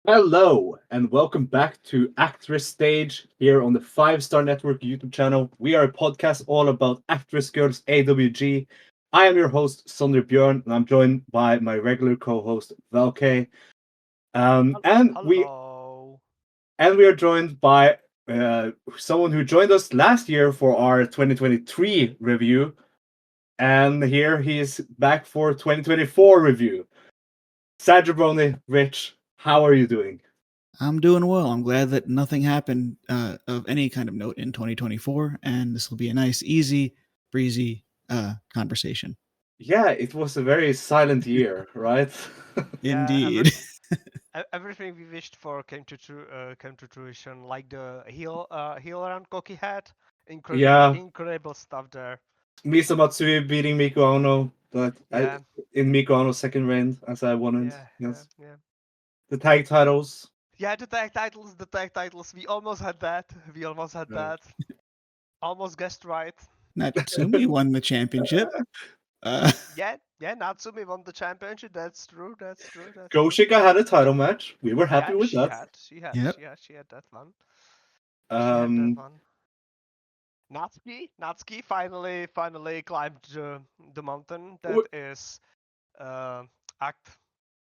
Hello, and welcome back to ActWres Stage here on the 5 Star Network YouTube channel. We are a podcast all about ActWres Girls AWG. I am your host, Sondre Björn, and I'm joined by my regular co-host, Velkej. Um, and we Hello. and we are joined by someone who joined us last year for our 2023 review, and here he is back for 2024 review. Sajabroni, Rich, how are you doing? I'm doing well. I'm glad that nothing happened of any kind of note in 2024, and this will be a nice, easy, breezy conversation. Yeah, it was a very silent year, right? Yeah, Indeed. everything we wished for came to fruition. Like the heel around Koki had, Yeah, incredible stuff there. Misa Matsui beating Miku Ono, but Yeah, in Miku Ono's second reign, as I wanted. yeah, Yes, yeah. the tag titles. Yeah, the tag titles. We almost had that. We almost had Uh, that. Almost guessed right. Natsumi won the championship. Uh, Yeah. Natsumi won the championship. That's true. That's true. That's true. Goshika had a title match. We were happy Yeah, with that. yep. she had that one. She had that Um, one. Natsuki finally climbed the mountain that we is uh, Act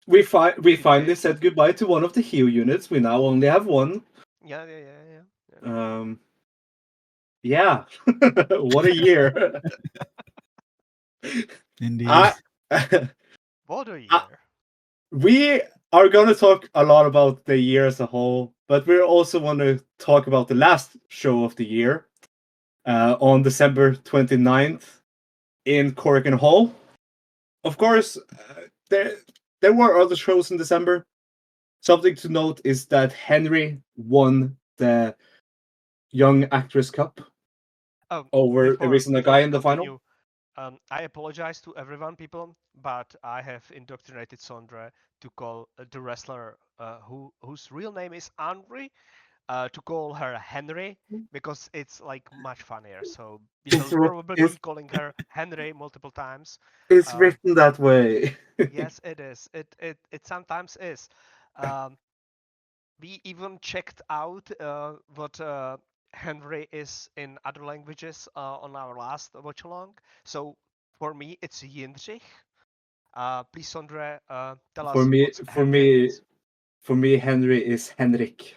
we finally PJ. said goodbye to one of the heel units. We now only have one. Yeah. Um, yeah, what a year. Indeed. I, What a I year! we are going to talk a lot about the year as a whole, but we also want to talk about the last show of the year on December 29th in Korakuen Hall. Of course, there were other shows in December. Something to note is that Henry won the Young Actress Cup Oh, over Arisa before Nagai we in the final. continue, I apologize to everyone, people, but I have indoctrinated Sondre to call the wrestler whose real name is Henry to call her Henry because it's like much funnier. So we It's, will probably it's, be calling her Henry multiple times. it's Uh, written that way. yes, it is. It sometimes is. Um, we even checked out what Henry is in other languages on our last watch along. So for me, it's Jindřich. Please, Sondre, tell for us me, what for Henry me, means. for me, Henry is Henrik.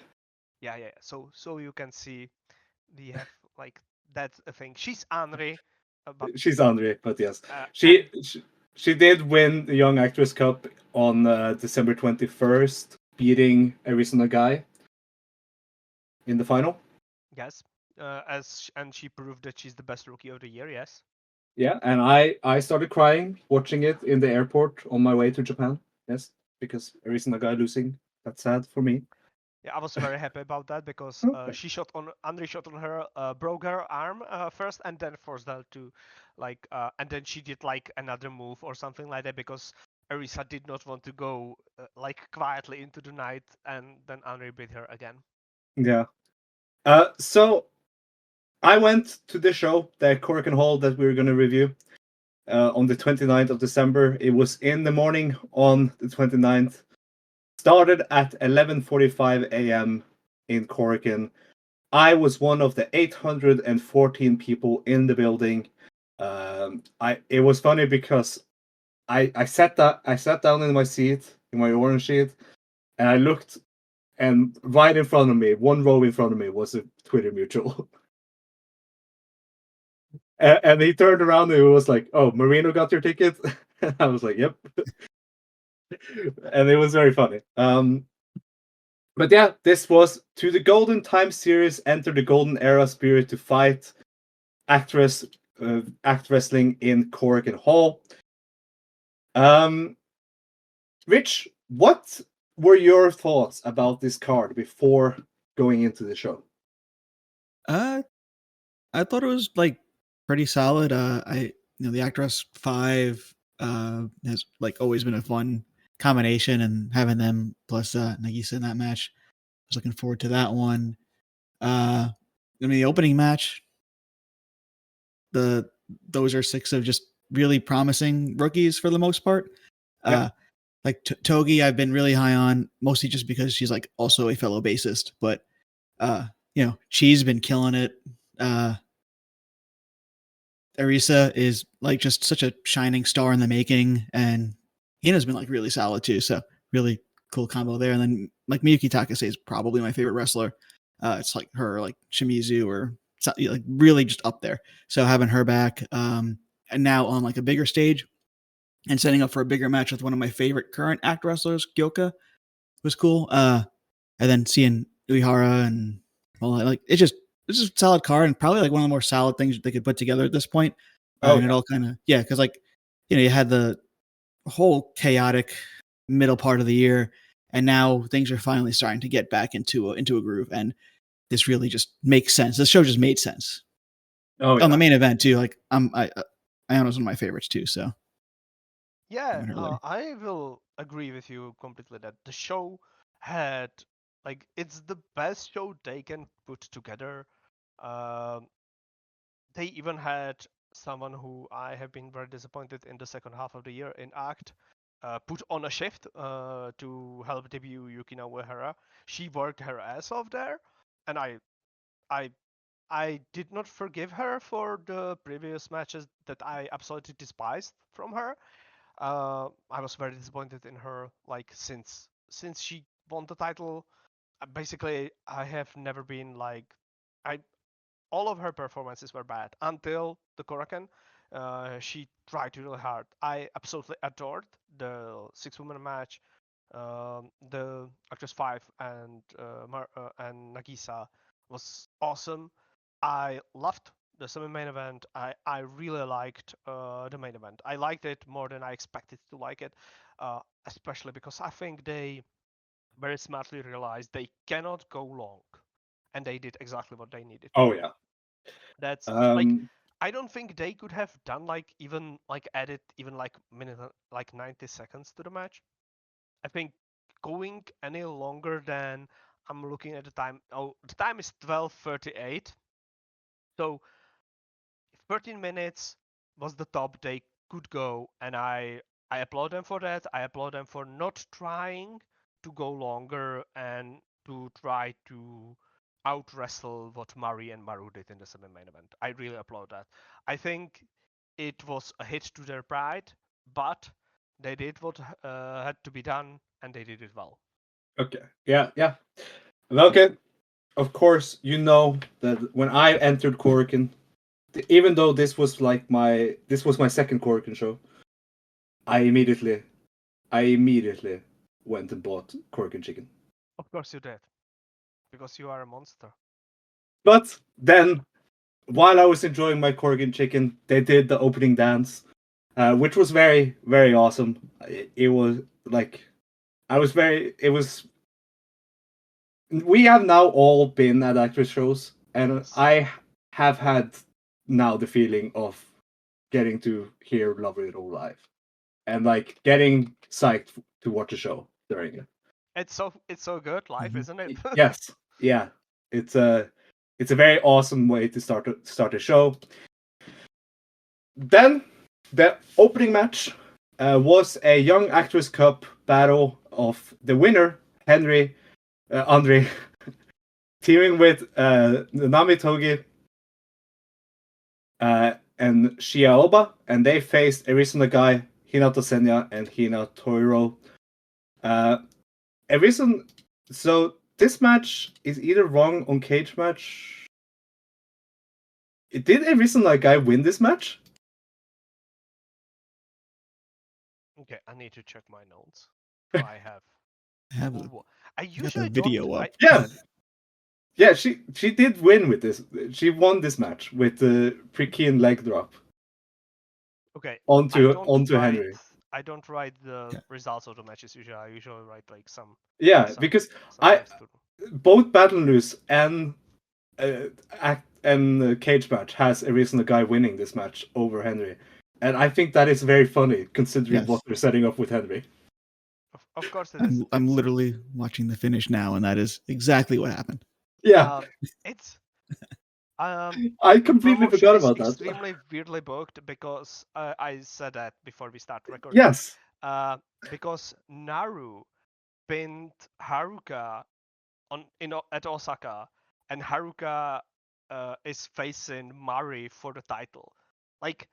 Yeah. So you can see we have like that's a thing. She's Henry, but She's Andre, but yes, and she did win the Young Actress Cup on December 21st, beating Arisa Nagai in the final. yes, and she proved that she's the best rookie of the year. Yes. Yeah, and I started crying watching it in the airport on my way to Japan. Yes, because Arisa Nagai losing. That's sad for me. Yeah, I was very happy about that because she shot on Andre shot on her, broke her arm first, and then forced her to, like, and then she did like another move or something like that because Arisa did not want to go like quietly into the night, and then Andre beat her again. Yeah. So I went to the show, the Korakuen Hall that we were going to review on the 29th of December. It was in the morning on the 29th. Started at 11:45 a.m. in Korakuen. I was one of the 814 people in the building. I it was funny because I sat down in my seat in my orange seat, and I looked, and right in front of me, one row in front of me, was a Twitter mutual. And he turned around and he was like, "Oh, Marino got your ticket." I was like, "Yep," and it was very funny. But yeah, this was to the Golden Time series. Enter the Golden Era Spirit to fight actress act wrestling in Korakuen Hall. Um, Rich, what were your thoughts about this card before going into the show? uh, I thought it was like pretty solid. The ActWres 5 has like always been a fun combination, and having them plus Nagisa in that match, I was looking forward to that one. The opening match, the those are six of just really promising rookies for the most part. Yeah, like Togi, I've been really high on, mostly just because she's like also a fellow bassist. But Chi's been killing it. Arisa is like just such a shining star in the making, and Hina's been like really solid too. So really cool combo there. And then like Miyuki Takase is probably my favorite wrestler. It's like her, like Shimizu, or like really just up there. So having her back, and now on like a bigger stage, and setting up for a bigger match with one of my favorite current act wrestlers, Gyoka, was cool. And then seeing Uehara and like it's just a solid card, and probably like one of the more solid things they could put together at this point. And it all kind of because like you had the whole chaotic middle part of the year, and now things are finally starting to get back into a groove, and this really just makes sense. This show just made sense. On the main event too. Like Ayano's one of my favorites too. So yeah, I will agree with you completely that the show had like it's the best show they can put together. They even had someone who I have been very disappointed in the second half of the year in Act put on a shift to help debut Yukina Uehara. She worked her ass off there, and I did not forgive her for the previous matches that I absolutely despised from her. I was very disappointed in her, like since she won the title. Basically, I have never been like I all of her performances were bad until the korakuen. She tried really hard. I absolutely adored the 6-woman match. The ActWres 5 and Nagisa was awesome. I loved the semi-main event. I really liked the main event. I liked it more than I expected to like it, especially because I think they very smartly realized they cannot go long, and they did exactly what they needed to do. That's like I don't think they could have done like even like added even like minute like 90 seconds to the match. I think going any longer than I'm looking at the time. Oh, the time is 12:38. So 13 minutes was the top they could go, and I applaud them for that. I applaud them for not trying to go longer and to try to out wrestle what Mari and Maru did in the semi-main event. I really applaud that. I think it was a hit to their pride, but they did what had to be done, and they did it well. Okay. Yeah. Velkej, of course, you know that when I entered Korakuen, even though this was my second Korakuen show, I immediately went and bought Korakuen Chicken. Of course you did, because you are a monster. But then, while I was enjoying my Korakuen Chicken, they did the opening dance, which was very, very awesome. It was like, we have now all been at ActWres shows, and Yes. I have had now the feeling of getting to hear Lovely It All live, and like getting psyched to watch a show during it. It's so good live, isn't it? Yes, yeah. It's a very awesome way to start a show. Then the opening match was a Young Actress Cup battle of the winner, Andre, teaming with Nanami Togi and Shiaoba, and they faced Arisa Nagai, Hinata Senya, and Hina Toiro. So this match is either wrong on Cage Match. Did Arisa Nagai win this match? Okay, I need to check my notes. I usually the video don't. up. Yeah, she did win with this. She won this match with the Prekean leg drop. Okay. Onto Henry. I don't write the results of the matches usually. I usually write like some. Yeah, because both Battle News and Cage Match has Arisa Nagai winning this match over Henry, and I think that is very funny considering what they're setting up with Henry. Of course it is. I'm literally watching the finish now, and that is exactly what happened. Yeah. It's I completely forgot about that. Extremely weirdly booked because I said that before we start recording. Yes. because Naru pinned Haruka at Osaka, and Haruka is facing Mari for the title. Like,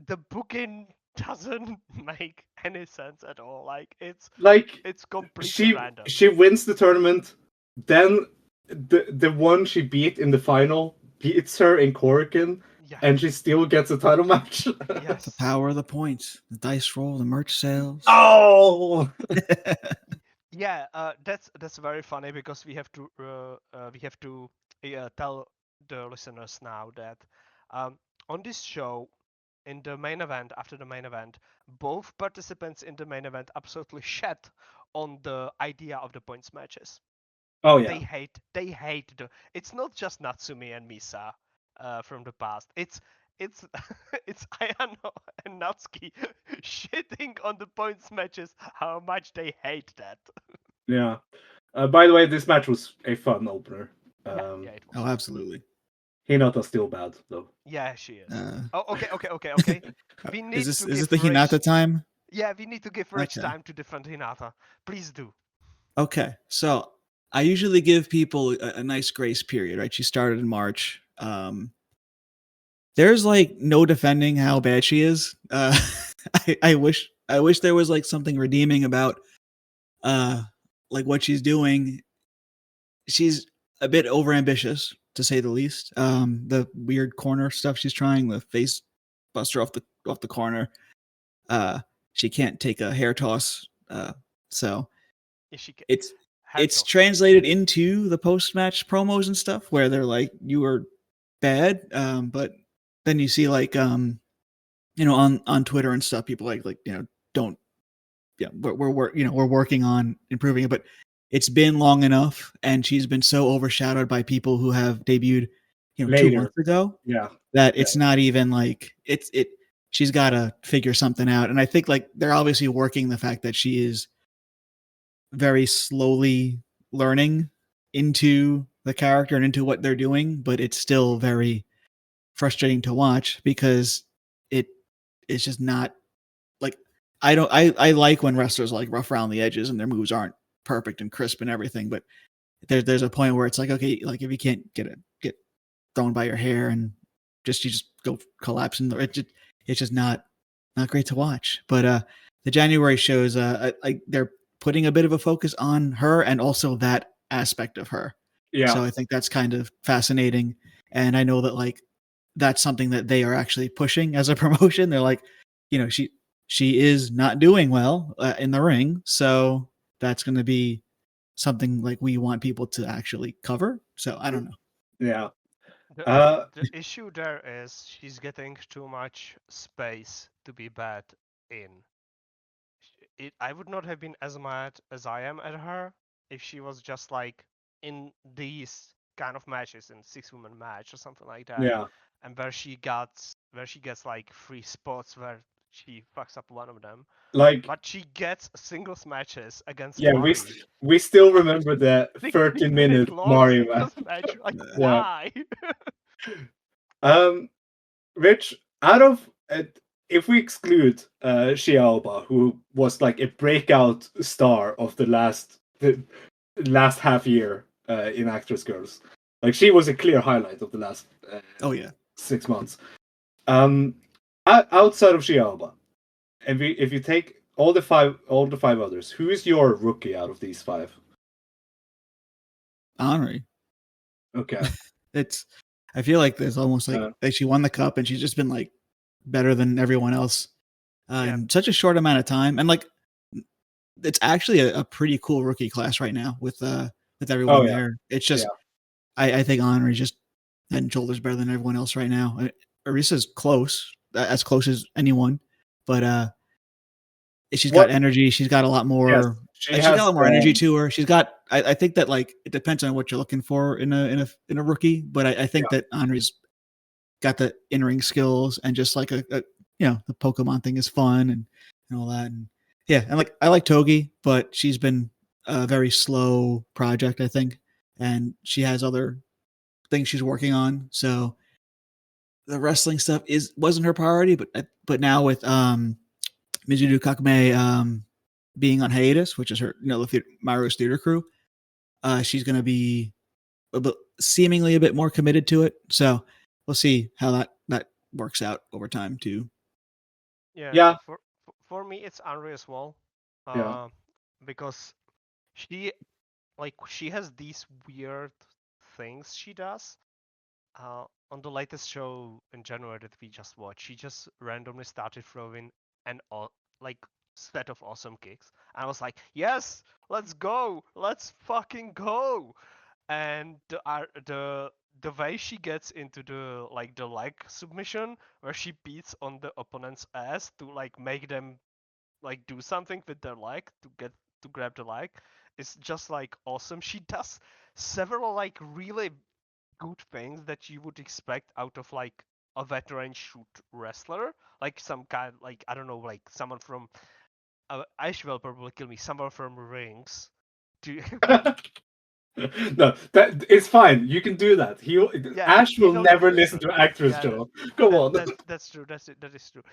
the booking doesn't make any sense at all. Like, it's completely random. She wins the tournament, then the one she beat in the final beats her in Korakuen, Yeah. and she still gets a title match. Yes. The power of the points, the dice roll, the merch sales. Oh, Yeah, that's very funny because we have to tell the listeners now that on this show, in the main event, after the main event, both participants in the main event absolutely shat on the idea of the points matches. oh yeah. They hate the. It's not just Natsumi and Misa from the past. It's it's Ayano and Natsuki shitting on the points matches. How much they hate that. Yeah. By the way, this match was a fun opener. Yeah, it was. Oh, absolutely. Hinata's still bad though. Yeah, she is. Uh, Oh, okay. We need is to this give the Rich. Hinata time? Yeah, we need to give Rich Okay. time to defend Hinata. Please do. Okay, so I usually give people a nice grace period, right? She started in March. There's like no defending how bad she is. I wish there was like something redeeming about like what she's doing. She's a bit overambitious to say the least. The weird corner stuff she's trying, the face buster off the corner. She can't take a hair toss. So it's translated into the post match promos and stuff where they're like, you were bad. But then you see like on Twitter and stuff, people like don't we're working on improving it, but it's been long enough and she's been so overshadowed by people who have debuted 2 months ago that it's not even like she's got to figure something out. And I think like they're obviously working the fact that she is very slowly learning into the character and into what they're doing, but it's still very frustrating to watch because it's just not like I like when wrestlers like rough around the edges and their moves aren't perfect and crisp and everything, but there's a point where it's like, okay, like if you can't get thrown by your hair and you just go collapse and it's just not great to watch. But the January shows they're putting a bit of a focus on her and also that aspect of her. Yeah. So I think that's kind of fascinating. And I know that like that's something that they are actually pushing as a promotion. They're like, she is not doing well in the ring. So that's going to be something like we want people to actually cover. So I don't know. Yeah. The issue there is she's getting too much space to be bad in. I would not have been as mad as I am at her if she was just like in these kind of matches, in 6-woman match or something like that. Yeah. And where she gets like 3 spots where she fucks up one of them. Like, but she gets singles matches against yeah, Mari. we still remember the 30-minute Mari match. Like, why? Rich, out of if we exclude Shiaoba, who was like a breakout star of the last half year in ActWres Girls, like she was a clear highlight of the last 6 months. Outside of Shiaoba, if you take all the five others, who is your rookie out of these 5? Henri. Okay. I feel like there's almost like she won the cup and she's just been like better than everyone else in such a short amount of time. And like, it's actually a pretty cool rookie class right now with everyone there. It's just, I think Henri's just head and shoulders better than everyone else right now. Arisa's close, as close as anyone, but she's got energy. She's got a lot more. Yes, she's got a lot more energy to her. She's got. I think that like it depends on what you're looking for in a rookie, but I think that Henri's got the in-ring skills and just like the Pokemon thing is fun and all that. And and like I like Togi, but she's been a very slow project, I think, and she has other things she's working on. So the wrestling stuff wasn't her priority, but now with Mizuno Kakame being on hiatus, which is her, Maru's theater crew. She's going to be seemingly a bit more committed to it. So we'll see how that works out over time too. Yeah. For me, it's Anri as well, Yeah. because she has these weird things she does. On the latest show in January that we just watched, she just randomly started throwing an set of awesome kicks. I was like, yes, let's go, let's fucking go. And the way she gets into the leg submission, where she beats on the opponent's ass to make them do something with their leg to grab the leg, is just awesome. She does several really good things that you would expect out of a veteran shoot wrestler, some kind, I don't know, someone from Ash will probably kill me, someone from Rings. No, that it's fine. You can do that. Ash will never listen to ActWres, Joe. Go on. That's true. That is true.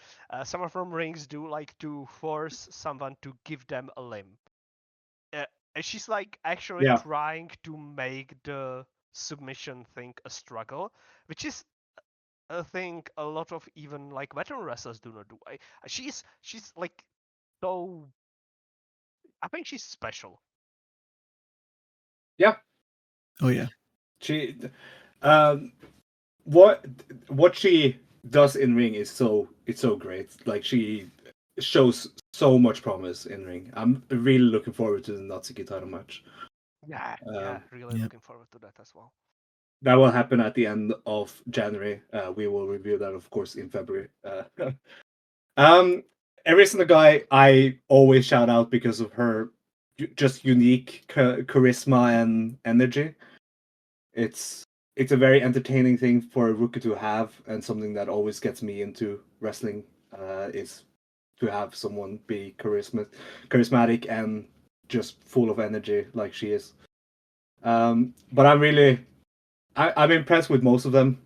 Someone from Rings do like to force someone to give them a limb. And she's actually Yeah. trying to make the submission thing a struggle, which is a thing a lot of even veteran wrestlers do not do. She's so. I think she's special. Yeah. Oh yeah. She, what she does in ring is so great. Like, she shows so much promise in ring. I'm really looking forward to the Natsuki title match. Yeah, really looking forward to that as well. That will happen at the end of January. We will review that, of course, in February. Arisa Nagai, I always shout out because of her just unique charisma and energy. It's a very entertaining thing for a rookie to have, and something that always gets me into wrestling is to have someone be charismatic and just full of energy like she is. But I'm impressed with most of them.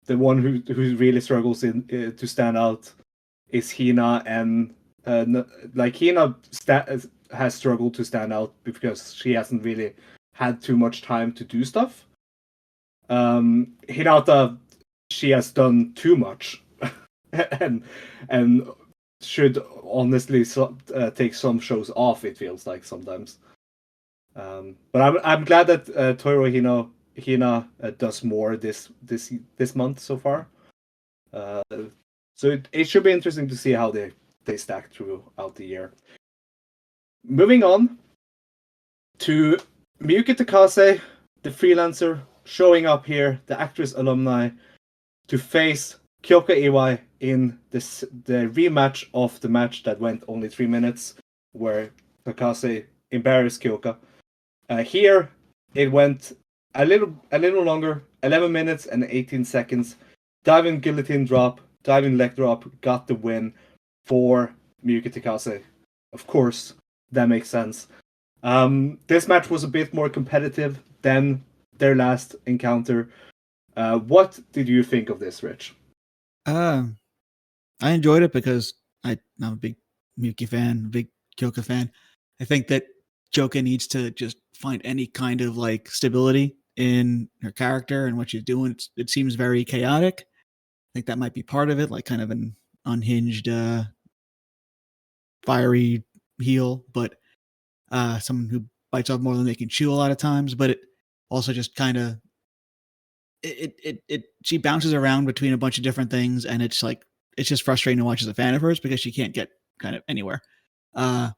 The one who really struggles to stand out is Hina, and Hina has struggled to stand out because she hasn't really had too much time to do stuff. Hinata, she has done too much, and should honestly take some shows off. It feels like sometimes. But I'm glad that Toiro Hina does more this month so far. So it should be interesting to see how they stack throughout the year. Moving on to Miyuki Takase, the freelancer, showing up here, the ActWres alumni, to face Kyoka Iwai in the rematch of the match that went only 3 minutes, where Takase embarrassed Kyoka. Here, it went a little longer, 11 minutes and 18 seconds. Diving guillotine drop, diving leg drop, got the win for Miyuki Takase. Of course, that makes sense. This match was a bit more competitive than their last encounter. What did you think of this, Rich? I enjoyed it because I'm a big Miyuki fan, big Kyoka fan. I think that Kyoka needs to just find any kind of stability in her character and what she's doing. It seems very chaotic. I think that might be part of it, kind of an unhinged, fiery heel, but someone who bites off more than they can chew a lot of times. But it also just kind of she bounces around between a bunch of different things, and it's just frustrating to watch as a fan of hers because she can't get kind of anywhere. Yeah,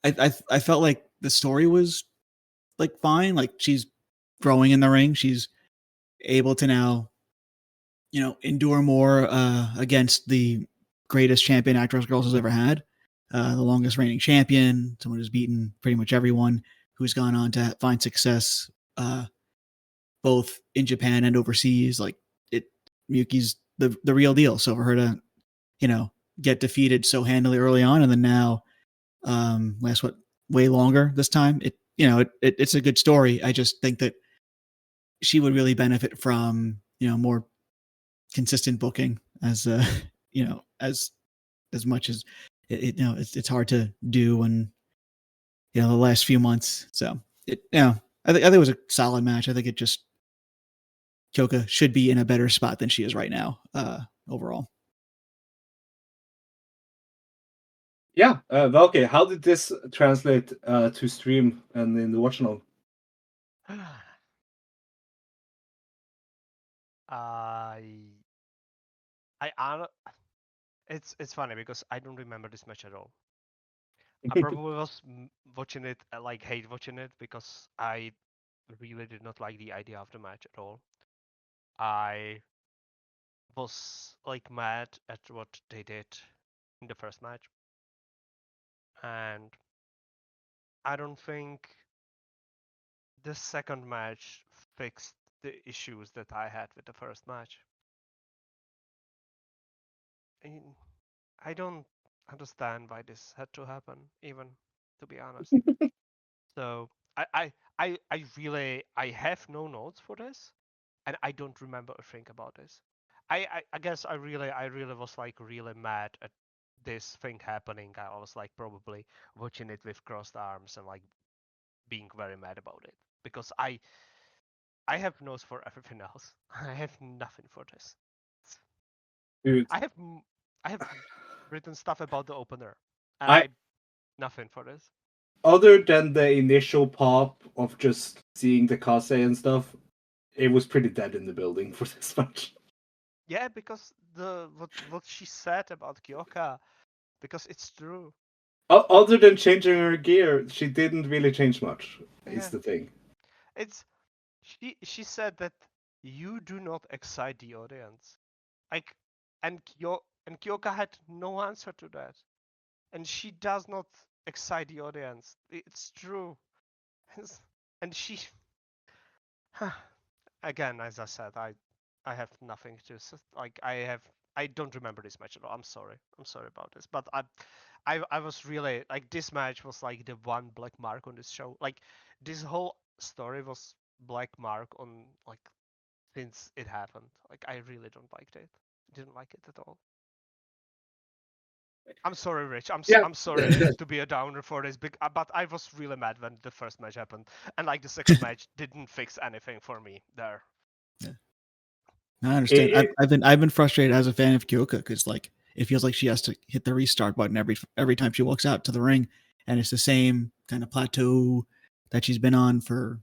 I felt like the story was fine. She's growing in the ring. She's able to now, endure more against the greatest champion ActWres Girls has ever had, the longest reigning champion, someone who's beaten pretty much everyone, who's gone on to find success both in Japan and overseas. Miyuki's the real deal. So for her to, get defeated so handily early on, and then now last way longer this time, it's a good story. I just think that she would really benefit from more consistent booking as as much as it's hard to do when the last few months. So I think it was a solid match. I think Kyoka should be in a better spot than she is right now. Overall. Yeah, Velkej, how did this translate to stream and in the watch along? It's funny because I don't remember this match at all. I probably was watching it, hate watching it, because I really did not like the idea of the match at all. I was mad at what they did in the first match, and I don't think the second match fixed the issues that I had with the first match. I don't understand why this had to happen, even, to be honest. So I really have no notes for this, and I don't remember a thing about this. I guess I really was really mad at this thing happening. I was probably watching it with crossed arms and being very mad about it, because I have notes for everything else. I have nothing for this. Dude, I have written stuff about the opener, and I nothing for this. Other than the initial pop of just seeing the Kase and stuff, it was pretty dead in the building for this match. Yeah, because what she said about Kyoka, because it's true. Other than changing her gear, she didn't really change much. Is Yeah. the thing. It's she said that you do not excite the audience, and Kyoka had no answer to that, and she does not excite the audience. It's true, and she again, as I said, I have nothing to I don't remember this match at all. I'm sorry about this, but I was really this match was the one black mark on this show. This whole story was black mark on since it happened. I really don't like it. Didn't like it at all. I'm sorry, Rich. I'm sorry to be a downer for this, but I was really mad when the first match happened, and the second match didn't fix anything for me there. Yeah. I understand. I've been frustrated as a fan of Kyoka because it feels like she has to hit the restart button every time she walks out to the ring, and it's the same kind of plateau that she's been on for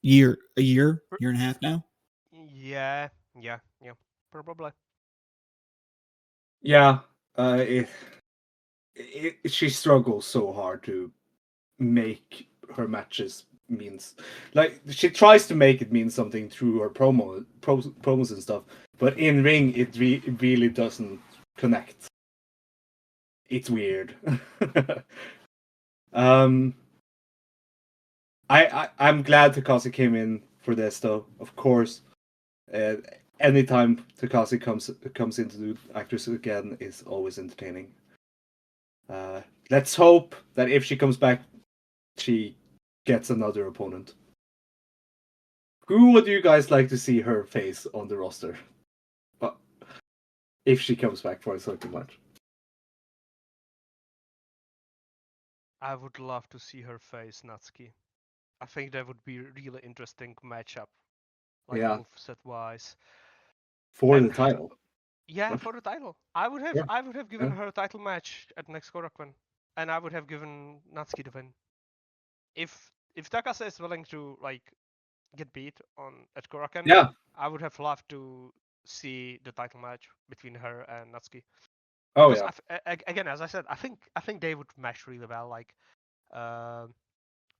a year and a half now. Yeah, probably. Yeah, she struggles so hard to make her matches means she tries to make it mean something through her promos and stuff, but in ring it really doesn't connect. It's weird. I'm glad Takase came in for this though. Of course, anytime Takase comes into the ActWres again is always entertaining. Let's hope that if she comes back, she gets another opponent. Who would you guys like to see her face on the roster? If she comes back for a second match. I would love to see her face Natsuki. I think that would be a really interesting matchup, moveset wise. For the title. Yeah, for the title. I would have given her a title match at next Korakuen, and I would have given Natsuki the win. If Takase is willing to get beat at Korakuen, I would have loved to see the title match between her and Natsuki. Oh because yeah. Again, as I said, I think they would mesh really well,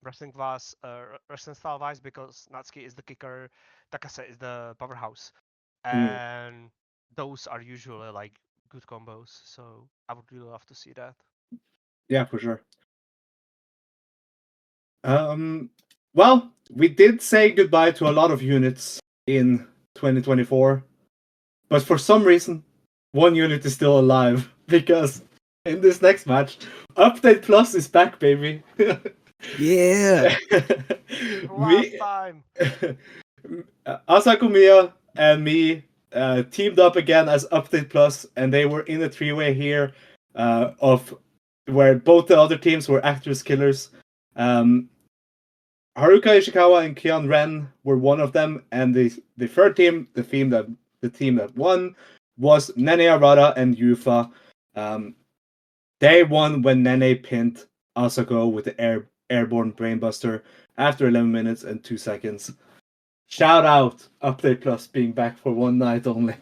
wrestling style wise, because Natsuki is the kicker, Takase is the powerhouse, and those are usually good combos. So I would really love to see that. Yeah, for sure. Well, we did say goodbye to a lot of units in 2024, but for some reason, one unit is still alive because in this next match, Update Plus is back, baby. Yeah. Last time. Asako Miya and me teamed up again as Update Plus, and they were in a three-way here of where both the other teams were ActWres killers. Haruka Ishikawa and Kion Ren were one of them, and the third team, the team that won, was Nene Arata and Yufa. They won when Nene pinned Asako with the airborne brainbuster after 11 minutes and 2 seconds. Shout out Update Plus being back for one night only.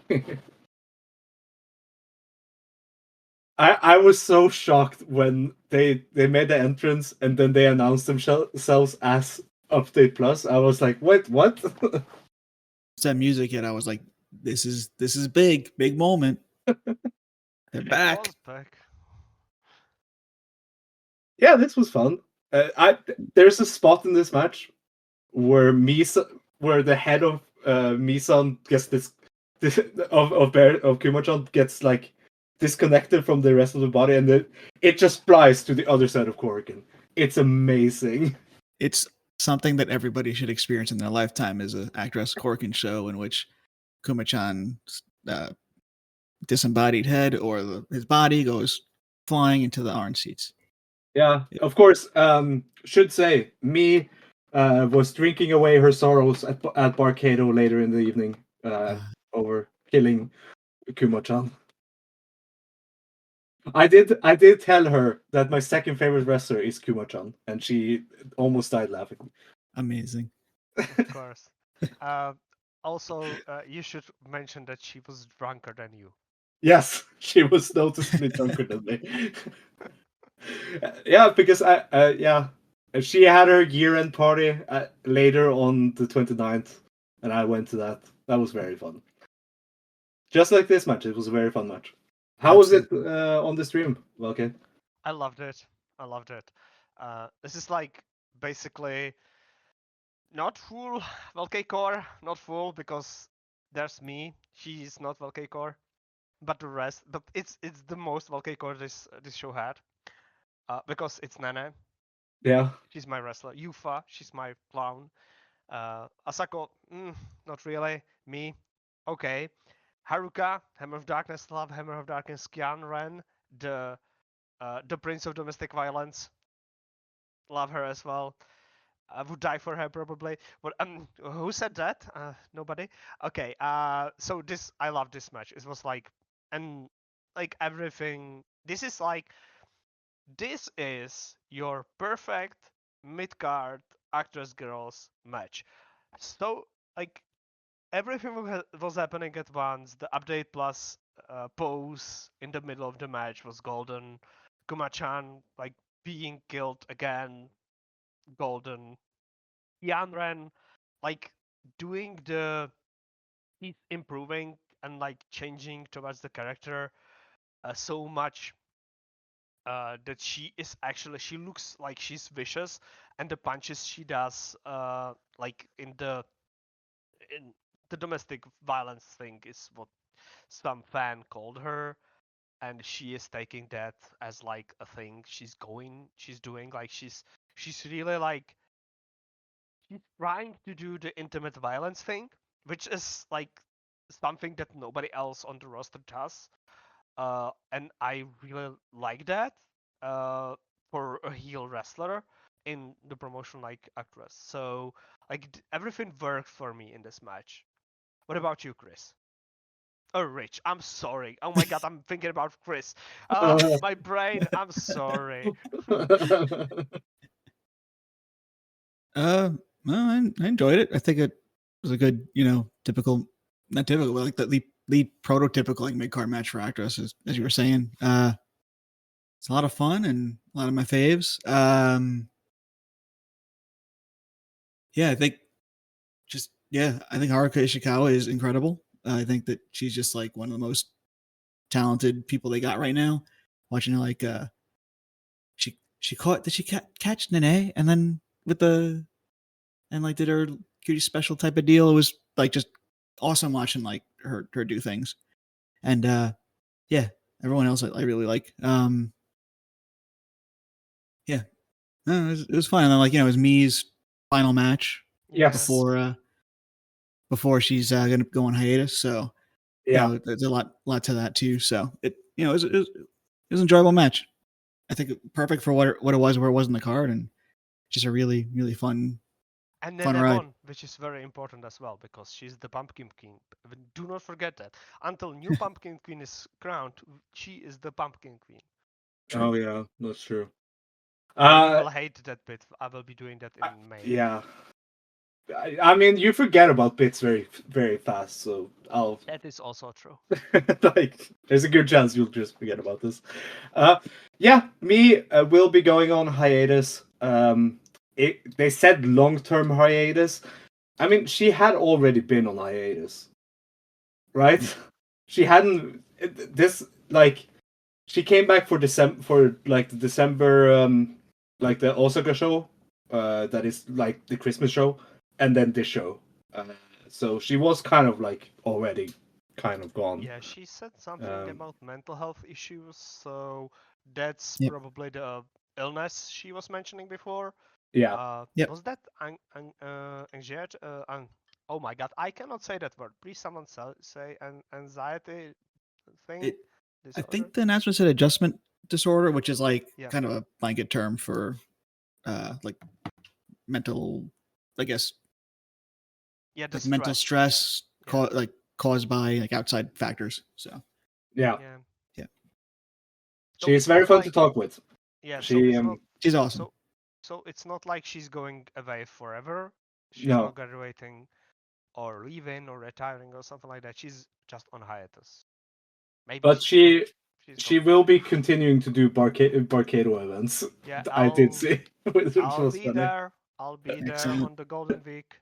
I was so shocked when they made the entrance and then they announced themselves as Update Plus. I was like, wait, what? That music hit, I was like, this is big moment. They're back. It was back. Yeah, this was fun. There's a spot in this match where the head of Misan gets this of Kumachan gets like disconnected from the rest of the body, and it just flies to the other side of Korakuen. It's amazing. It's something that everybody should experience in their lifetime, is a ActWres Korakuen show in which Kumachan's disembodied head or his body goes flying into the orange seats. Yeah, of course. Should say, Mi was drinking away her sorrows at Barcado later in the evening over killing Kumachan. I did tell her that my second favorite wrestler is Kumachan, and she almost died laughing. Amazing. Of course. Also, you should mention that she was drunker than you. Yes, she was noticeably drunker than me. Yeah, because she had her year-end party later on the 29th, and I went to that. That was very fun. Just like this match, it was a very fun match. How was it on the stream, Velkej? I loved it. This is like basically not full Velkej core, not full because there's me. She is not Velkej core, but the rest. But it's the most Velkej core this show had, because it's Nene. Yeah. She's my wrestler. Yufa, she's my clown. Asako, not really. Me, okay. Haruka, Hammer of Darkness, love Hammer of Darkness. Kian Ren, the Prince of Domestic Violence, love her as well. I would die for her probably. But who said that? Nobody. Okay. So I love this match. It was like, and like everything. This is your perfect mid card ActWres girls match. So like everything was happening at once. The update plus pose in the middle of the match was golden. Kumachan like being killed again, golden. Yanren like doing he's improving and like changing towards the character so much that she looks like she's vicious, and the punches she does like in the domestic violence thing is what some fan called her, and she is taking that as like a thing she's doing. Like she's really like she's trying to do the intimate violence thing, which is like something that nobody else on the roster does. And I really like that for a heel wrestler in the promotion like ActWres. So like everything worked for me in this match. What about you, Chris? Oh, Rich, I'm sorry. Oh my god, I'm thinking about Chris. My brain, I'm sorry. Well, I enjoyed it. I think it was a good, typical, not typical, but like the prototypical like mid-card match for ActWres, as you were saying. It's a lot of fun and a lot of my faves. Yeah, I think Haruka Ishikawa is incredible. I think that she's just like one of the most talented people they got right now. Watching her, like, she caught, did she catch Nene and then did her cutie special type of deal. It was like just awesome watching like her do things. And yeah, everyone else I really like. Yeah, no, it was fun. And then it was Mii's final match before she's gonna go on hiatus. So there's a lot to that too. So it was was an enjoyable match. I think perfect for what it was, where it was in the card, and just a really, really fun. And Fun then ride. won, which is very important as well because she's the Pumpkin Queen. Do not forget that. Until new Pumpkin Queen is crowned, she is the Pumpkin Queen. Oh yeah, that's true. You will hate that bit. I will be doing that in May. Yeah. I mean, you forget about bits very, very fast, so I'll. That is also true. Like, there's a good chance you'll just forget about this. Yeah, me will be going on hiatus. They said long-term hiatus. I mean, she had already been on hiatus, right? She hadn't this like she came back for the December like the Osaka show, that is like the Christmas show, and then this show. So she was kind of like already kind of gone. Yeah, she said something about mental health issues, so that's Yep. probably the illness she was mentioning before. Yeah. Yep. Was that anxiety? Oh my god, I cannot say that word. Please, someone say an anxiety thing. I think the announcement said adjustment disorder, which is like Yeah. kind of a blanket term for like mental, I guess, Yeah, the like mental stress Yeah. caused by like outside factors. So Yeah. Yeah. So She's it's very not fun like- to talk with. Yeah, so She it's not. she's awesome. So it's not like she's going away forever. She's No. not graduating or leaving or retiring or something like that. She's just on hiatus. Maybe But she's she going. will be continuing to do Barcado events. Yeah, I did see, which I'll was be funny. there. I'll be there Excellent. on the Golden Week.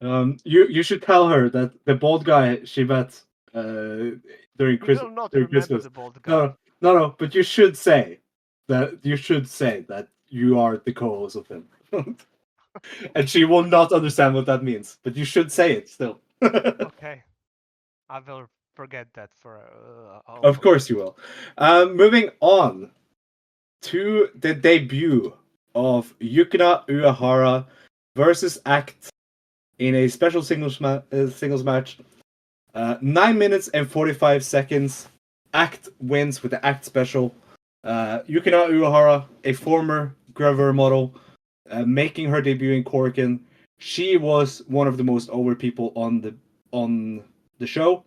You should tell her that the bald guy she met during We Christmas. will not During remember Christmas. the bald guy. No. But you should say that you are the co-host of him, and she will not understand what that means. But you should say it still. Okay, I will forget that for. Of course you will. Moving on to the debut of Yukina Uehara versus Act in a special singles match. 9 minutes and 45 seconds. Act wins with the Act special. Yukina Uehara, a former Grover model, making her debut in Korakuen. She was one of the most over people on the show.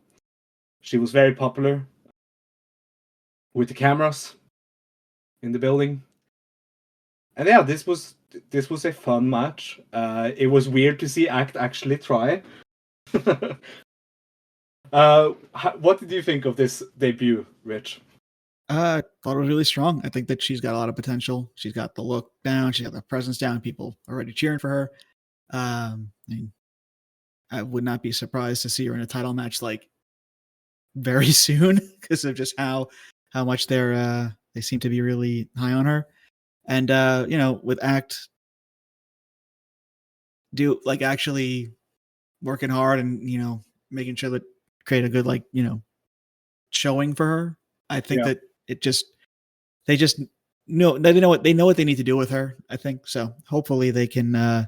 She was very popular with the cameras in the building. And yeah, this was a fun match. It was weird to see Act actually try. What did you think of this debut, Rich? Thought it was really strong. I think that she's got a lot of potential. She's got the look down. She's got the presence down. People already cheering for her. I mean, I would not be surprised to see her in a title match like very soon because of just how much they seem to be really high on her. And with Act actually working hard and making sure that create a good showing for her. I think that it just they know what they need to do with her. I think so. Hopefully they can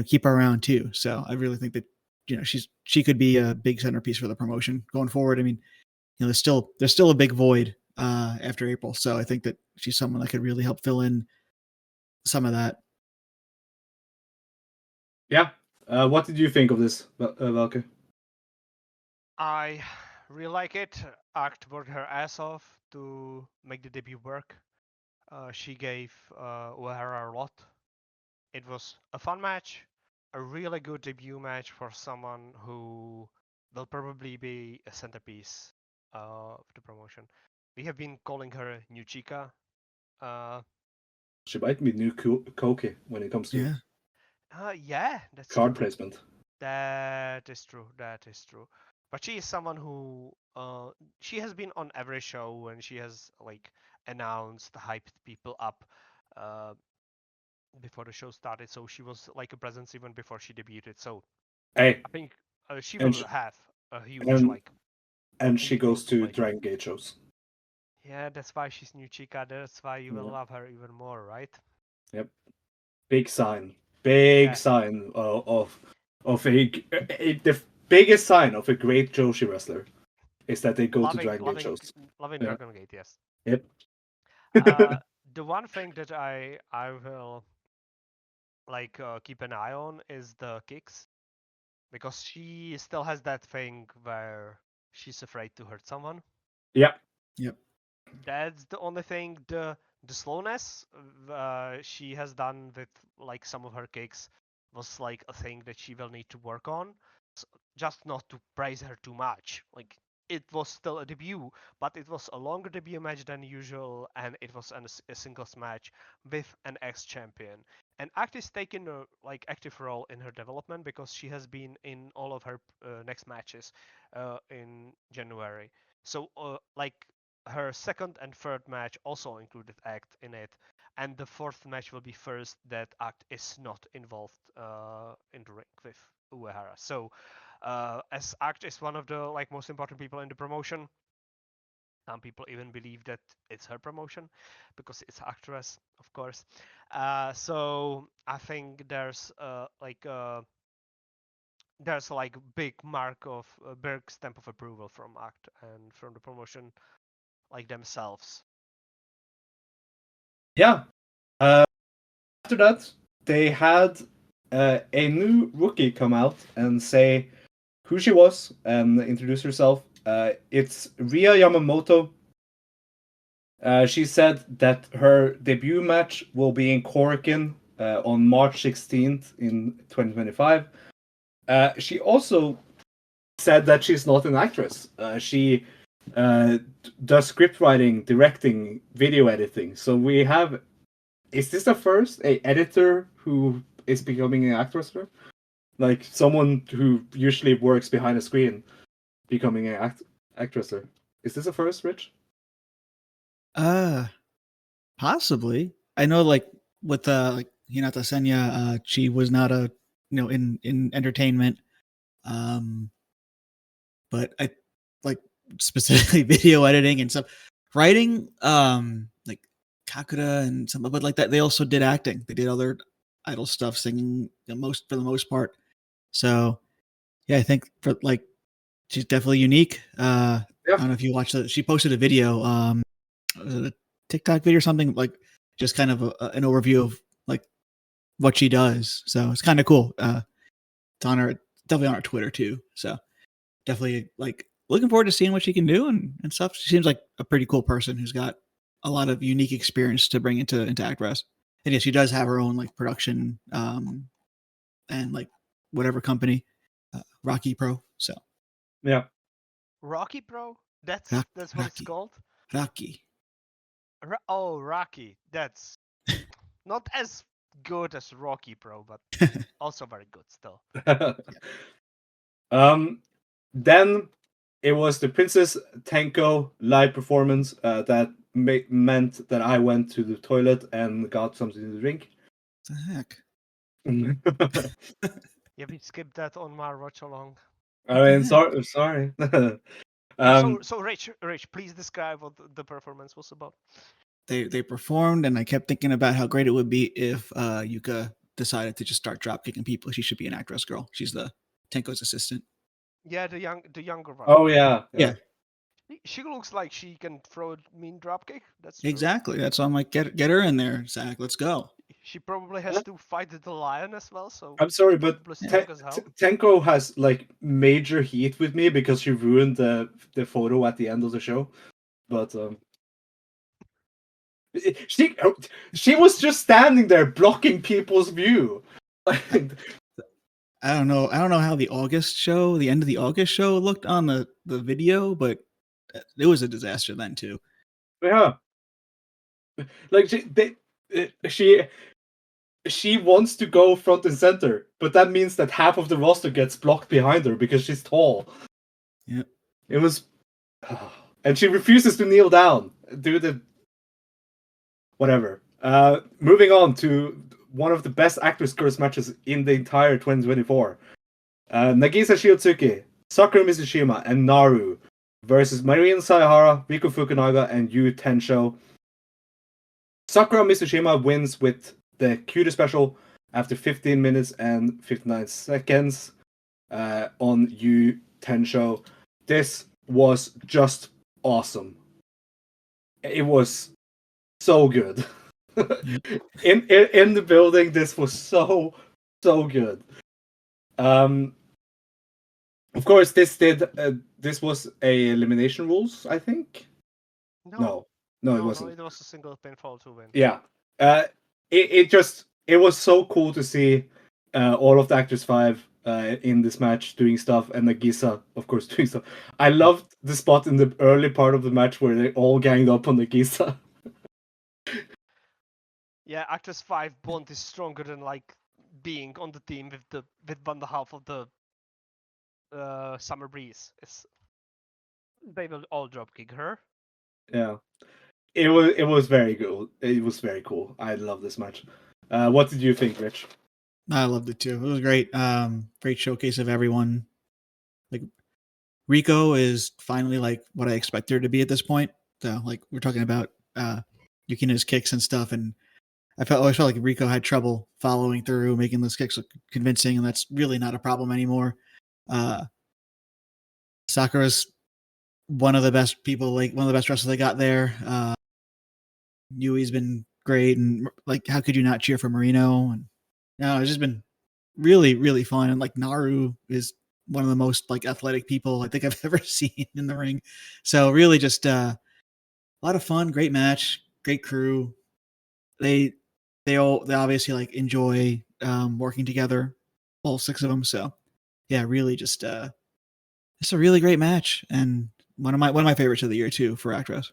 keep her around too. So I really think that she could be a big centerpiece for the promotion going forward. I mean, there's still a big void after April, so I think that she's someone that could really help fill in some of that. Yeah. What did you think of this, Velkej? I really like it. Act worked her ass off to make the debut work. She gave Uehara a lot. It was a fun match, a really good debut match for someone who will probably be a centerpiece of the promotion. We have been calling her New Chica. She might be new Koki when it comes to Yeah, that's card true. placement. That is true. But she is someone who she has been on every show and she has announced, hyped people up before the show started. So she was like a presence even before she debuted. So Hey, I think she will have a huge and she goes to play. Dragon Gate shows. Yeah, that's why she's new Chica. That's why you will love her even more, right? Yep. Big sign. Big sign of the biggest sign of a great Joshi wrestler is that they go to loving, Dragon Gate loving, shows. loving Yeah. Dragon Gate. Yes. Yep. The one thing that I will keep an eye on is the kicks, because she still has that thing where she's afraid to hurt someone. Yeah. Yep. That's the only thing. The slowness she has done with like some of her kicks was like a thing that she will need to work on. Just not to praise her too much. Like, it was still a debut, but it was a longer debut match than usual, and it was a singles match with an ex-champion. And Act is taking a active role in her development, because she has been in all of her next matches in January. So her second and third match also included Act in it, and the fourth match will be first that Act is not involved in the ring with Uehara. So, as Act is one of the most important people in the promotion, some people even believe that it's her promotion because it's ActWres, of course. So I think there's big mark of big stamp of approval from Act and from the promotion themselves. Yeah. After that, they had a new rookie come out and say who she was and introduce herself. It's Ria Yamamoto. She said that her debut match will be in Korakuen on March 16th in 2025. She also said that she's not an actress. She does script writing, directing, video editing. So we have. Is this the first a editor who is becoming an actress? Like someone who usually works behind a screen becoming an actress? Is this a first, Rich? Possibly. I know, with Hinata Senya, she was not in entertainment. But I like specifically video editing and stuff, writing, like Kakura and some, but like that, they also did acting. They did other idol stuff, singing for the most part. So yeah, I think she's definitely unique. I don't know if you watched it. She posted a video, was it a TikTok video or something, just kind of an overview of what she does. So it's kind of cool. It's on her, definitely on our Twitter too. So definitely looking forward to seeing what she can do and stuff. She seems like a pretty cool person who's got a lot of unique experience to bring into ActWres. And yeah, she does have her own production and whatever company, Rocky Pro. So yeah, Rocky Pro. That's what Rocky. it's called. Rocky. Rocky. That's not as good as Rocky Pro, but also very good still. Then it was the Princess Tenko live performance that meant that I went to the toilet and got something to drink. What the heck? Yeah, we skipped that on my watch along. I mean, sorry. So Rich, please describe what the performance was about. They performed, and I kept thinking about how great it would be if Yuka decided to just start drop kicking people. She should be an ActWres girl. She's the Tenko's assistant. Yeah, the younger one. Oh yeah. She looks like she can throw a mean dropkick. That's true. Exactly. That's why I'm like, get her in there, Zach. Let's go. She probably has to fight the lion as well. So I'm sorry, but Tenko has major heat with me because she ruined the photo at the end of the show. But she was just standing there blocking people's view. I don't know how the end of the August show looked on the video, but it was a disaster then too. Yeah, she wants to go front and center, but that means that half of the roster gets blocked behind her because she's tall. Yep. It was, and she refuses to kneel down. Whatever. Moving on to one of the best actress curse matches in the entire 2024. Nagisa Shiotsuke, Sakura Mizushima, and Naru versus Marine Sayahara, Riku Fukunaga, and Yu Tensho. Sakura Mizushima wins with the Cutie special after 15 minutes and 59 seconds on Yu Tensho. This was just awesome. It was so good. in the building, this was so good. Of course, this was a elimination rules, I think. No, it wasn't. It was a single pinfall to win. Yeah, it was so cool to see all of the ActWres 5 in this match doing stuff, and Nagisa, of course, doing stuff. I loved the spot in the early part of the match where they all ganged up on Nagisa. Yeah, ActWres 5 bond is stronger than like being on the team with one half of the Summer Breeze. They will all drop kick her. Yeah, it was very good. It was very cool. I love this match. What did you think, Rich? I loved it too. It was great. Great showcase of everyone. Like Rico is finally like what I expect her to be at this point. So like we're talking about Yukina's kicks and stuff, and I always felt like Rico had trouble following through, making those kicks look convincing, and that's really not a problem anymore. Sakura's one of the best people, like one of the best wrestlers they got there. Yui's been great, and like how could you not cheer for Marino? And no, it's just been really, really fun. And like Naru is one of the most like athletic people I think I've ever seen in the ring. So really just a lot of fun, great match, great crew. They obviously like enjoy working together, all 6 of them. So yeah, really just it's a really great match, and one of my favorites of the year too for ActWres.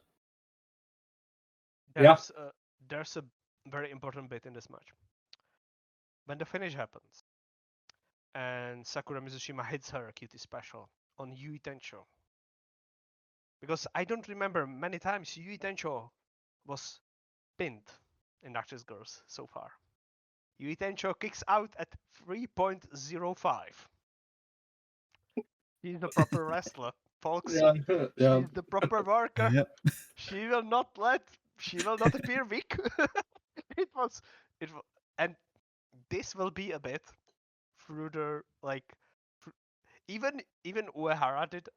There's a very important bit in this match. When the finish happens, and Sakura Mizushima hits her cutie special on Yui Tencho. Because I don't remember many times Yui Tencho was pinned in ActWres Girls so far. Yui Tencho kicks out at 3.05. She's the proper wrestler, folks. Yeah. She's the proper worker. Yep. She will not appear weak. And this will be a bit further like even Uehara did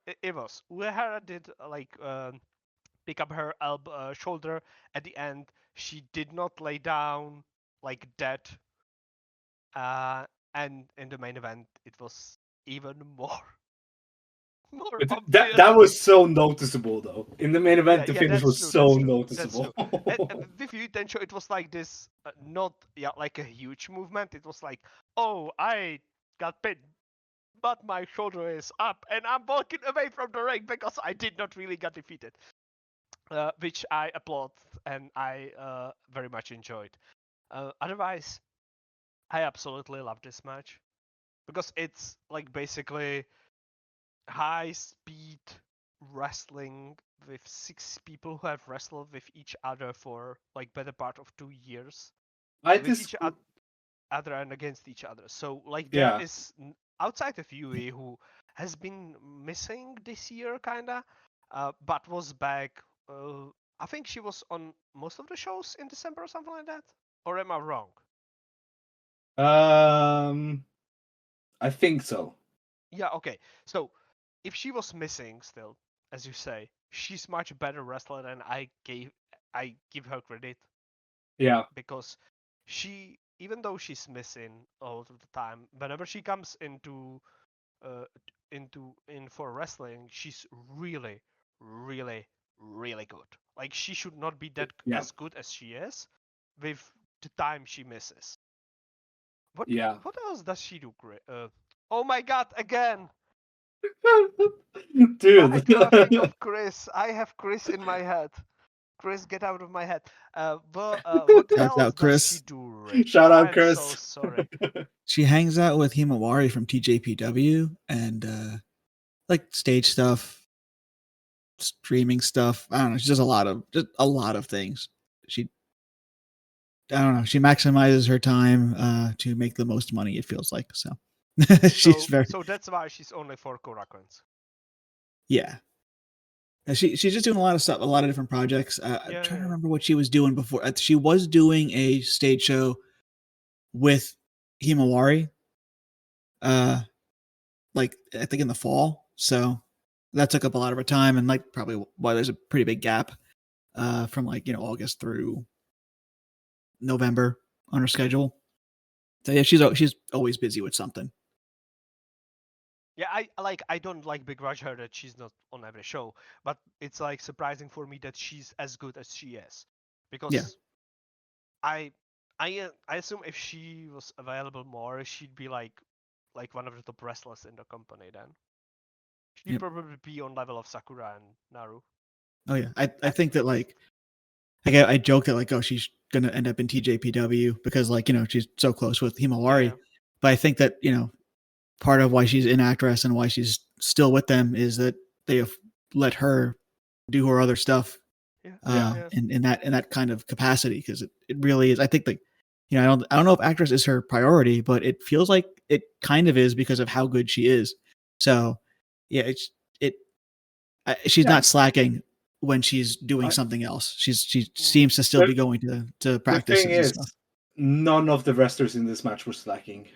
Uehara did like pick up her shoulder at the end. She did not lay down like dead. And in the main event, it was even more obvious. That was so noticeable, though. In the main event, the finish was true, so that's noticeable. And with Yui Tencho, it was like this, not like a huge movement. It was like, oh, I got pinned, but my shoulder is up, and I'm walking away from the ring because I did not really get defeated. Which I applaud and I very much enjoyed. Otherwise, I absolutely love this match because it's like basically high speed wrestling with 6 people who have wrestled with each other for like better part of 2 years with each other and against each other. So like there is outside of Yui who has been missing this year kinda, but was back. I think she was on most of the shows in December or something like that. Or am I wrong? I think so. Yeah, okay. So if she was missing still, as you say, she's much better wrestler than I give her credit. Yeah. Because she, even though she's missing a lot of the time, whenever she comes in for wrestling, she's really, really, really good. Like she should not be that as good as she is with the time she misses. What else does she do great? Oh my god, again! Dude. I cannot think of Chris. I have Chris in my head. Chris, get out of my head. What else does she do, Rich? Shout out, Chris. I'm so sorry. She hangs out with Himawari from TJPW and like stage stuff, streaming stuff. I don't know. She does a lot of things. I don't know. She maximizes her time to make the most money. It feels like so. So that's why she's only 4 korakuens. Yeah. She's just doing a lot of stuff, a lot of different projects. I'm trying to remember what she was doing before. She was doing a stage show with Himawari, like I think in the fall. So that took up a lot of her time, and like probably why there's a pretty big gap from like August through November on her schedule. So yeah, she's always busy with something. Yeah, I don't like begrudge her that she's not on every show, but it's like surprising for me that she's as good as she is, because Yeah. I assume if she was available more, she'd be like one of the top wrestlers in the company. Then she'd Yep. probably be on level of Sakura and Naru. Oh yeah, I think that like I joke that like, oh, she's gonna end up in TJPW because like she's so close with Himawari, Yeah. but I think that part of why she's in ActWres and why she's still with them is that they have let her do her other stuff in that kind of capacity, because it really is. I think like I don't know if ActWres is her priority, but it feels like it kind of is because of how good she is. So yeah, she's not slacking when she's doing something else. She seems to still be going to practice. The thing is, none of the wrestlers in this match were slacking.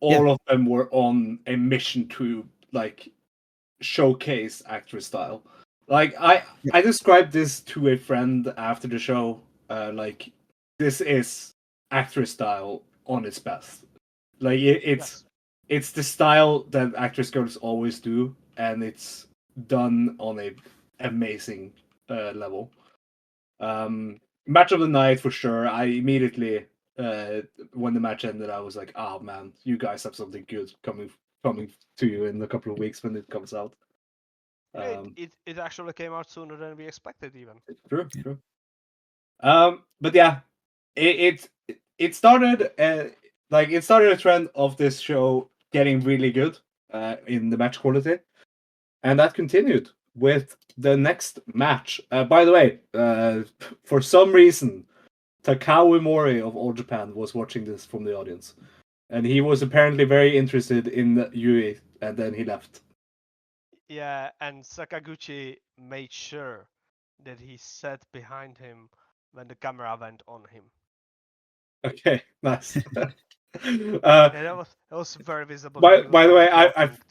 All of them were on a mission to like showcase ActWres style. Like I described this to a friend after the show. Like this is ActWres style on its best. Like it's the style that ActWres girls always do, and it's done on a amazing level. Match of the night for sure. I immediately when the match ended, I was like, "Oh man, you guys have something good coming to you in a couple of weeks when it comes out." It actually came out sooner than we expected, even. True. But yeah, it started it started a trend of this show getting really good in the match quality, and that continued with the next match. By the way, for some reason, Takao Mori of All Japan was watching this from the audience, and he was apparently very interested in Yui, and then he left. Yeah, and Sakaguchi made sure that he sat behind him when the camera went on him. Okay, nice. That was very visible. By the way,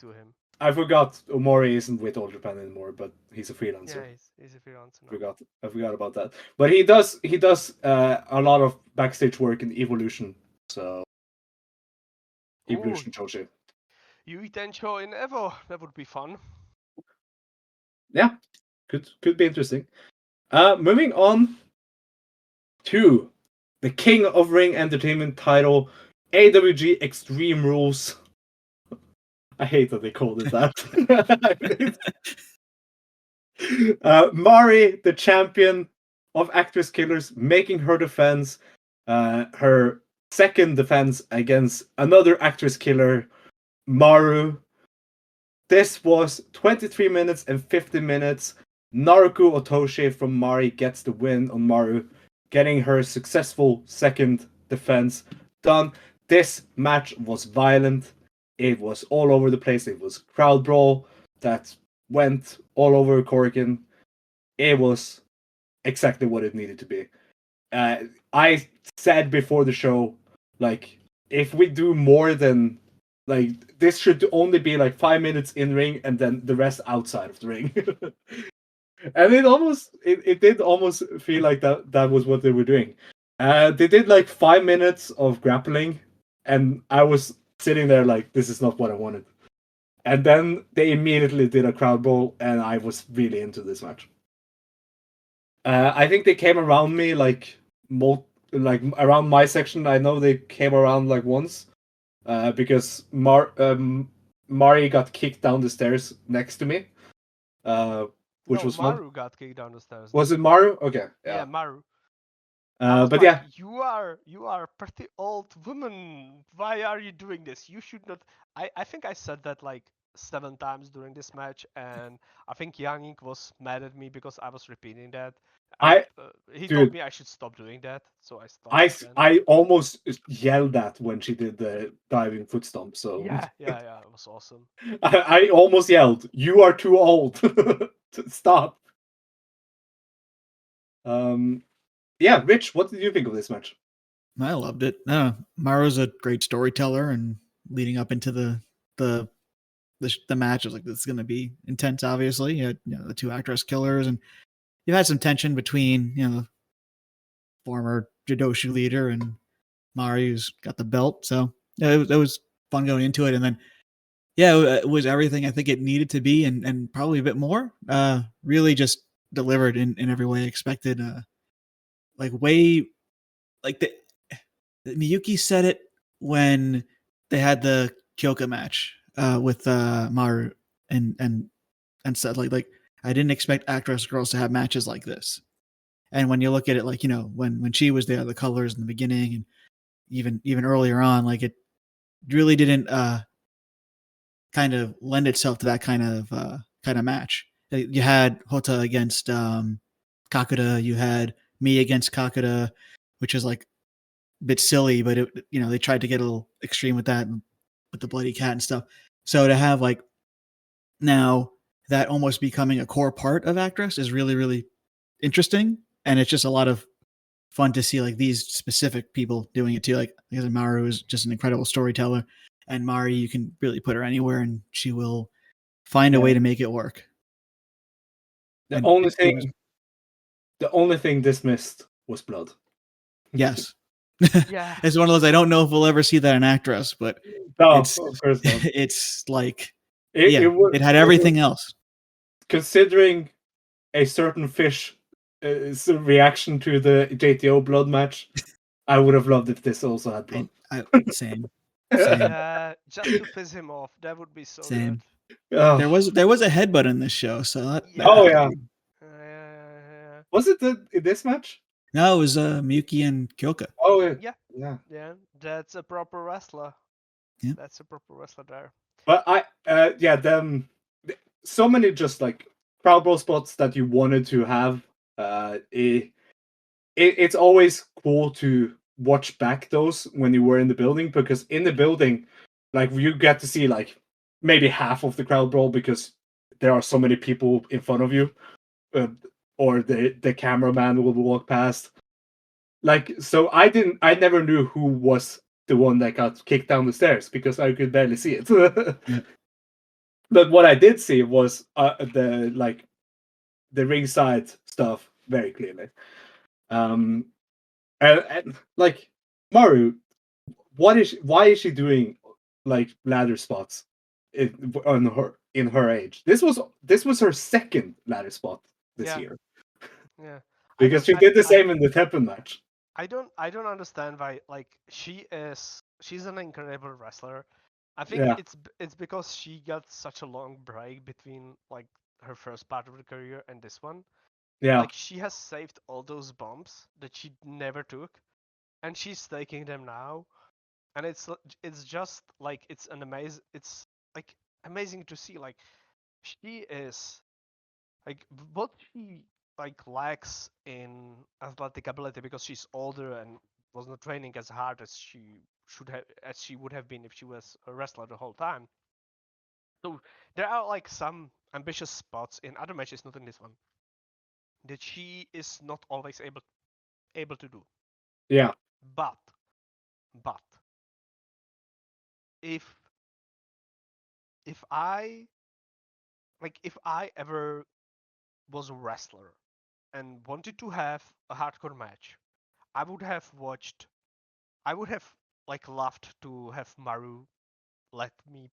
to him. I forgot Omori isn't with All Japan anymore, but he's a freelancer. Yeah, he's a freelancer now. I forgot about that. But he does a lot of backstage work in Evolution. So Evolution Joshi. Yui Tencho in Evo, that would be fun. Yeah, could be interesting. Moving on to the King of Ring Entertainment title, AWG Extreme Rules. I hate that they called it that. Mari, the champion of ActWres Killers, making her defense, her second defense against another ActWres Killer, Maru. This was 23 minutes and 50 minutes. Naruko Otoshi from Mari gets the win on Maru, getting her successful second defense done. This match was violent. It was all over the place. It was crowd brawl that went all over Korakuen. It was exactly what it needed to be. I said before the show, like, if we do more than like, this should only be like 5 minutes in ring and then the rest outside of the ring. And it did almost feel like that was what they were doing. They did like 5 minutes of grappling, and I was sitting there like, this is not what I wanted. And then they immediately did a crowd brawl, and I was really into this match. I think they came around me like around my section. I know they came around like once, because Mari got kicked down the stairs next to me, which was Maru fun. got kicked down the stairs. Was it Maru? Okay, yeah Maru. But like, yeah, you are a pretty old woman. Why are you doing this? You should not. I think I said that like 7 times during this match, and I think Yang Ink was mad at me because I was repeating that. He told me I should stop doing that, so I stopped. I almost yelled that when she did the diving foot stomp. So yeah, it was awesome. I almost yelled, "You are too old. Stop." Yeah, Rich, what did you think of this match? I loved it. Maru's a great storyteller, and leading up into the the match. I was like, this is going to be intense. Obviously, you had the two ActWres killers, and you had some tension between the former Jidoshu leader and Mari, who's got the belt. So it was fun going into it, and then it was everything I think it needed to be, and probably a bit more. Really just delivered in every way expected. Like the Miyuki said it when they had the Kyoka match with Maru and said like I didn't expect ActWres girls to have matches like this. And when you look at it, like when she was there, the colors in the beginning and even earlier on, like it really didn't kind of lend itself to that kind of match. You had Hota against Kakuta, you had me against Kakuta, which is like a bit silly, but they tried to get a little extreme with that, with the bloody cat and stuff. So to have like now that almost becoming a core part of ActWres is really, really interesting, and it's just a lot of fun to see like these specific people doing it too. Like because Maru is just an incredible storyteller, and Mari, you can really put her anywhere, and she will find a way to make it work. The only thing this missed was blood. Yes. Yeah. It's one of those, I don't know if we'll ever see that in ActWres, but No, it's, of course not. it's like It had everything else. Considering a certain fish reaction to the JTO blood match, I would have loved if this also had blood. Same. Yeah, just to piss him off. That would be so Same. good. Oh. There was a headbutt in this show, so that Oh yeah. Yeah. Was it this match? No, it was Miyuki and Kyoka. Oh yeah. That's a proper wrestler. Yeah. That's a proper wrestler there. But so many just like crowd brawl spots that you wanted to have. It's always cool to watch back those when you were in the building, because in the building, like you get to see like maybe half of the crowd brawl because there are so many people in front of you, or the cameraman will walk past. Like, so I never knew who was the one that got kicked down the stairs because I could barely see it. Yeah. But what I did see was the ringside stuff very clearly. And like Maru, why is she doing like ladder spots in her age? This was her second ladder spot this year. Yeah. Because she did the same in the Teppen match. I don't understand why, like, she's an incredible wrestler. I think it's because she got such a long break between like her first part of her career and this one. Yeah. Like she has saved all those bumps that she never took, and she's taking them now. And it's just like it's like amazing to see. Like she is like what she like lacks in athletic ability because she's older and was not training as hard as she would have been if she was a wrestler the whole time. So there are like some ambitious spots in other matches, not in this one, that she is not always able to do. Yeah. But if I ever was a wrestler and wanted to have a hardcore match, I would have like loved to have Maru let me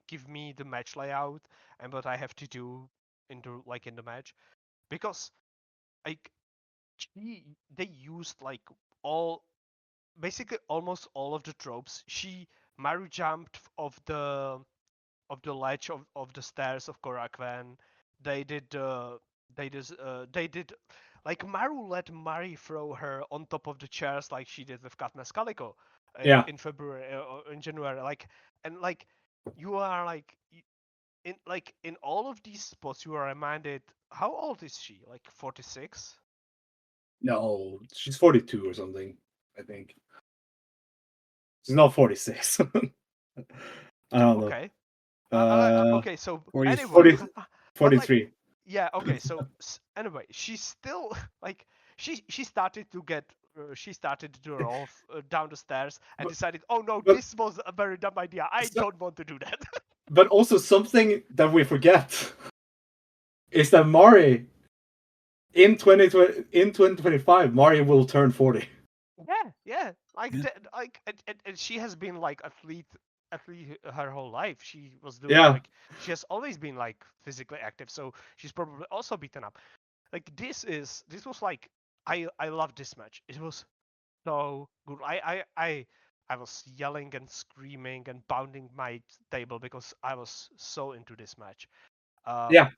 give me the match layout and what I have to do in the match, because like they used like basically almost all of the tropes. Maru jumped off the ledge of the stairs of Korakuen. They did like Maru let Mari throw her on top of the chairs like she did with Katniss Calico in February or in January. You are in all of these spots you are reminded, how old is she? Like 46? No, she's 42 or something, I think. She's not 46. I don't know. Okay. Okay, so 40, anyway, 43. Yeah. Okay. So anyway, she's still like she started to roll down the stairs and decided, oh no, this was a very dumb idea. I don't want to do that. But also something that we forget is that Mari in 2025, Mari will turn 40. Yeah. Like, Yeah. and she has been like athlete her whole life. She was doing Yeah. like she has always been like physically active, so she's probably also beaten up. Like this was like I love this match. It was so good. I was yelling and screaming and pounding my table because I was so into this match. Yeah.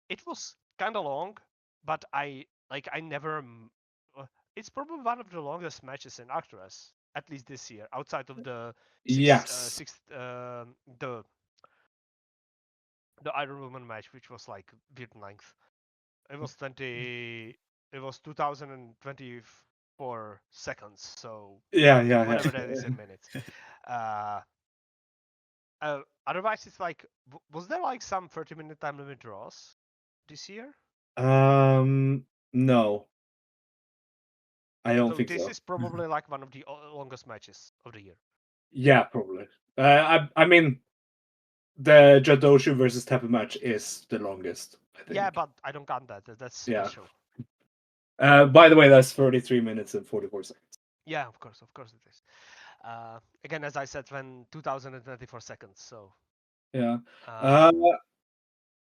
It was kind of long, but I never. It's probably one of the longest matches in ActWres, at least this year, outside of the Yes. the Iron Woman match, which was like weird length. It was 20. It was 2024 seconds, so Yeah. whatever that is in minutes. Uh, Otherwise, it's like, was there like some 30-minute time limit draws this year? No, I don't So think this so. is probably like one of the longest matches of the year. Yeah, probably. I mean, the Jadoshu versus Tepa match is the longest, I think. Yeah, but I don't count that. That's Yeah. special. By the way, that's 33 minutes and 44 seconds. Yeah, of course it is. Again, as I said, when 2024 seconds. So Yeah. um,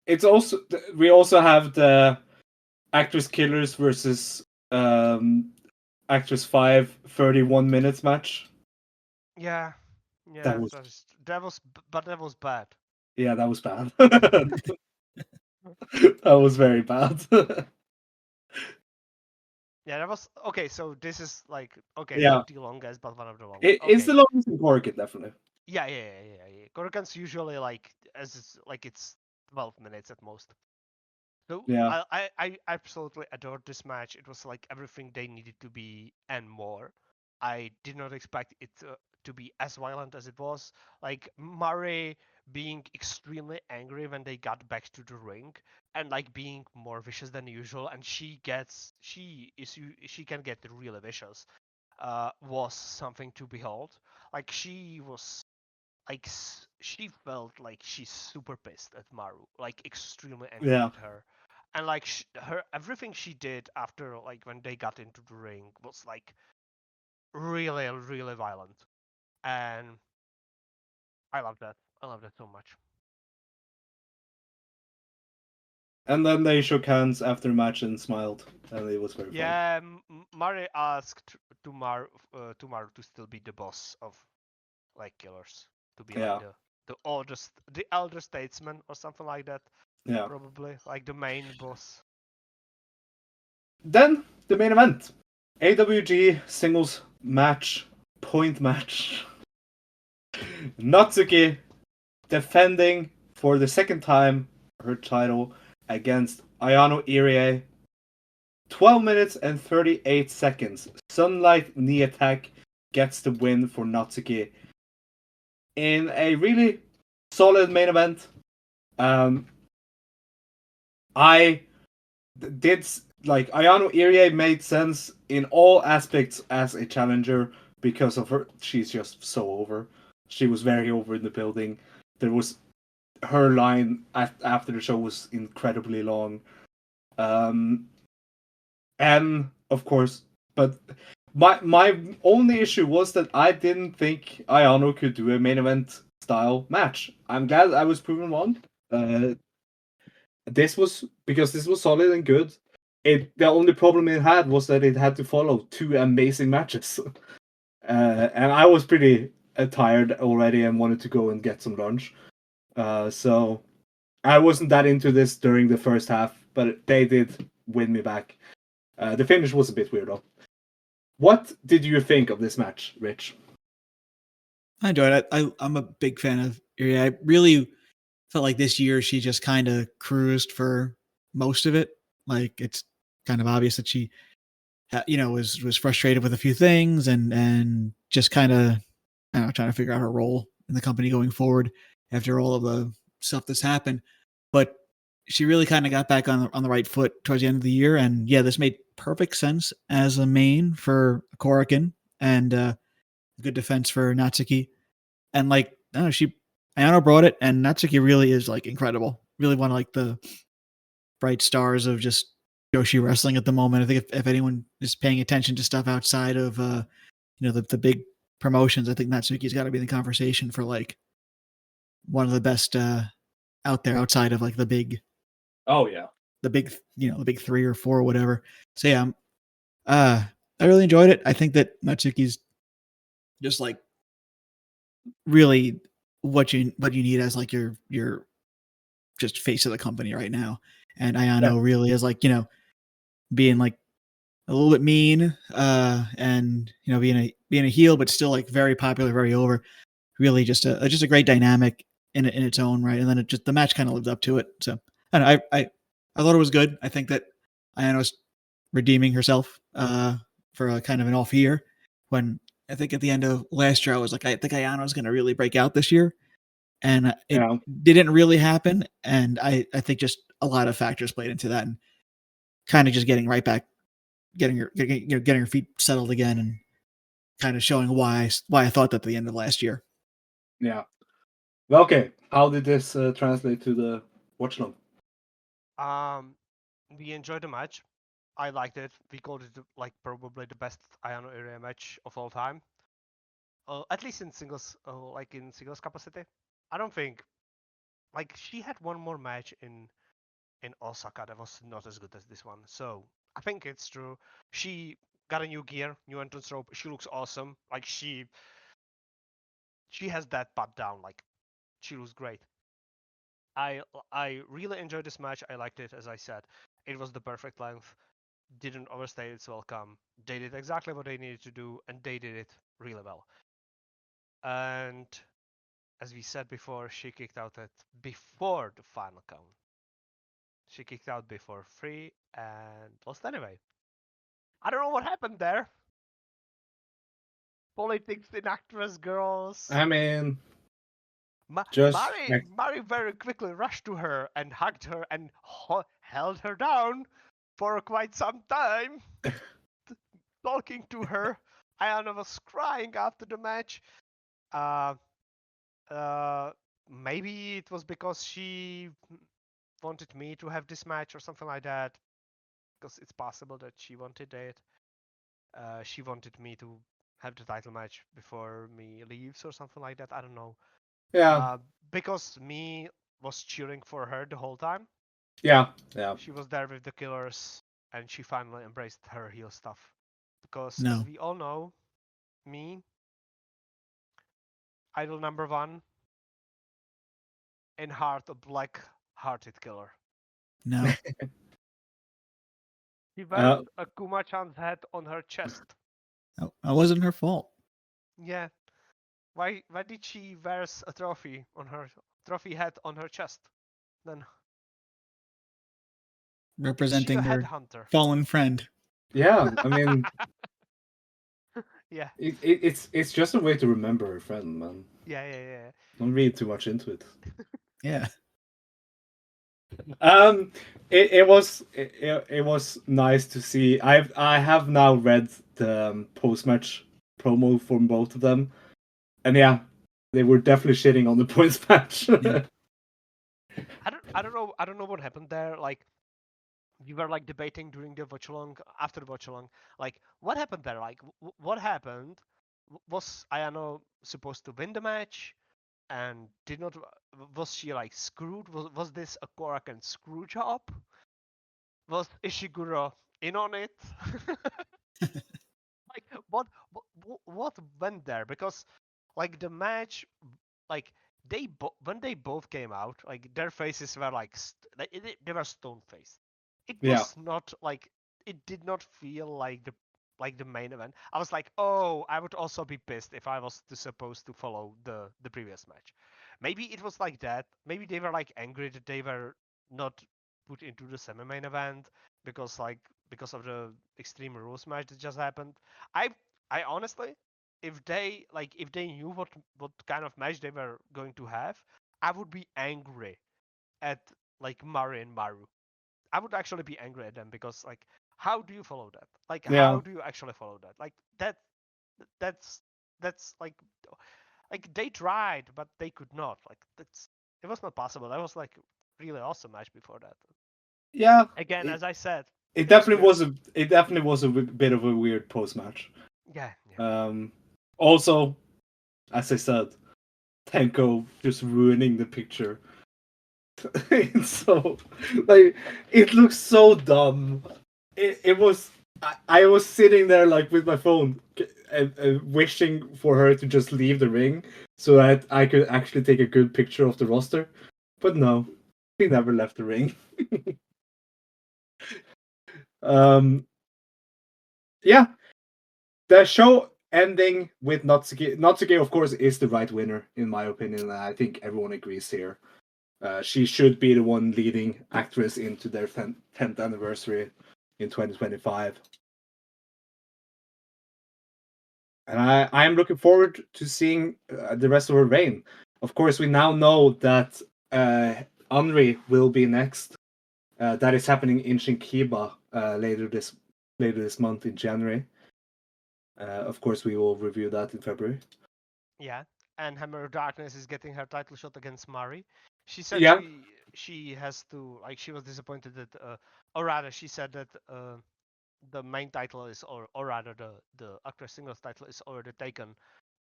It's also we also have the ActWres Killers versus ActWres 5 31 minutes match. yeah, That was but that was bad. yeah, that was bad. That was very bad. Yeah, that was okay. So this is like okay, Yeah. not the longest, but one of the longest. It's Okay. the longest in Korakuen, definitely. Yeah. Korakuen's usually like it's 12 minutes at most. So Yeah. I absolutely adored this match. It was like everything they needed to be and more. I did not expect it to be as violent as it was. Like Murray being extremely angry when they got back to the ring and like being more vicious than usual, and she can get really vicious. Was something to behold. Like she was like she felt like she's super pissed at Maru, like extremely angry Yeah. with her, and like her everything she did after like when they got into the ring was like really violent, and I love that. I love that so much. And then they shook hands after the match and smiled, and it was very fun. Yeah, Mari asked to Maru to still be the boss of like Killers, to be like the elder statesman or something like that. Yeah. Probably like the main boss. Then the main event, AWG singles match, point match. Natsuki defending for the second time her title against Ayano Irie. 12 minutes and 38 seconds. Sunlight knee attack gets the win for Natsuki in a really solid main event. I did like Ayano Irie made sense in all aspects as a challenger because of her. She's just so over. She was very over in the building. There was her line after the show was incredibly long. And of course, but my only issue was that I didn't think Ayano could do a main event style match. I'm glad I was proven wrong. This was because this was solid and good. The only problem it had was that it had to follow two amazing matches, and I was pretty tired already and wanted to go and get some lunch. So I wasn't that into this during the first half, but they did win me back. The finish was a bit weird though. What did you think of this match, Rich? I enjoyed it. I'm a big fan of Irie. I really felt like this year she just kind of cruised for most of it. Like it's kind of obvious that she, was frustrated with a few things and just kind of, I don't know, trying to figure out her role in the company going forward after all of the stuff that's happened. But she really kind of got back on the right foot towards the end of the year, and yeah, this made perfect sense as a main for Korakuen and good defense for Natsuki. And like, I don't know, she Ayano brought it, and Natsuki really is like incredible. Really one of like the bright stars of just Joshi wrestling at the moment. I think if anyone is paying attention to stuff outside of the big promotions, I think Natsuki's got to be in the conversation for like one of the best out there outside of like the big Oh yeah. the big three or four or whatever. So yeah, I really enjoyed it. I think that Natsuki's just like really what you need as like your just face of the company right now. And Ayano really is like, being like a little bit mean, and being a heel, but still like very popular, very over. Really just a great dynamic in its own right. And then the match kind of lived up to it. So I don't know, I thought it was good. I think that Ayano's redeeming herself for a kind of an off year, when I think at the end of last year I was like, I think Ayano's going to really break out this year, and it didn't really happen. And I think just a lot of factors played into that, and kind of just getting right back, getting her feet settled again, and kind of showing why I thought that at the end of last year. Yeah. Well, okay. How did this translate to the watch along? We enjoyed the match. I liked it. We called it like probably the best Ayano area match of all time. At least in singles, like in singles capacity. I don't think like she had one more match in Osaka that was not as good as this one. So I think it's true. She got a new gear, new entrance rope. She looks awesome. Like she has that butt down. Like she looks great. I really enjoyed this match. I liked it, as I said. It was the perfect length. Didn't overstay its welcome. They did exactly what they needed to do, and they did it really well. And as we said before, she kicked out before the final count. She kicked out before 3 and lost anyway. I don't know what happened there. Politics in ActWres, girls. I mean, Mari very quickly rushed to her and hugged her and held her down for quite some time, talking to her. Ayana was crying after the match. Maybe it was because she wanted me to have this match or something like that. Because it's possible that she wanted it. She wanted me to have the title match before me leaves or something like that. I don't know. Yeah. Because me was cheering for her the whole time. Yeah. She was there with the killers, and she finally embraced her heel stuff. Because No. as we all know, me, idol number 1, in heart a black-hearted killer. No. She wears a Kuma-chan's head on her chest. That wasn't her fault. Yeah. Why did she wears a trophy head on her chest? Then representing her headhunter? Fallen friend. Yeah, I mean, yeah. It's just a way to remember her friend, man. Yeah. Don't read too much into it. Yeah. It was nice to see. I have now read the post match promo from both of them, and yeah, they were definitely shitting on the points match. Yeah. I don't know what happened there. Like we were like debating during the watch along, after the watch along. Like what happened there? Like what happened? Was Ayano supposed to win the match? And did not, was she like screwed? Was this a korakuen screw job? Was Ishiguro in on it? Like what went there? Because like the match, like when they both came out, like their faces were like they were stone faced. It was not like, it did not feel like the main event. I was like, oh, I would also be pissed if I was supposed to follow the previous match. Maybe it was like that. Maybe they were like angry that they were not put into the semi-main event because of the Extreme Rules match that just happened. I honestly, if they knew what kind of match they were going to have, I would be angry at like Mari and Maru. I would actually be angry at them because like, how do you follow that? Like, how do you actually follow that? Like that's like like they tried, but they could not. Like it was not possible. That was like really awesome match before that. Yeah, Again, as I said, it was definitely good. was a bit of a weird post match. Yeah. Also, as I said, Tenko just ruining the picture. It's so like it looks so dumb. It was I was sitting there like with my phone and wishing for her to just leave the ring so that I could actually take a good picture of the roster. But no, he never left the ring. um yeah, the show ending with Natsuki. Natsuki, of course, is the right winner in my opinion, and I think everyone agrees here. She should be the one leading ActWres into their 10th anniversary in 2025. And I'm looking forward to seeing the rest of her reign. Of course, we now know that Henri will be next. That is happening in Shinkiba later this month in January. Of course, we will review that in February. Yeah, and Hammer of Darkness is getting her title shot against Mari. She said Yeah. she has to, like, she was disappointed that or rather she said that the main title is, or rather the ActWres singles title is already taken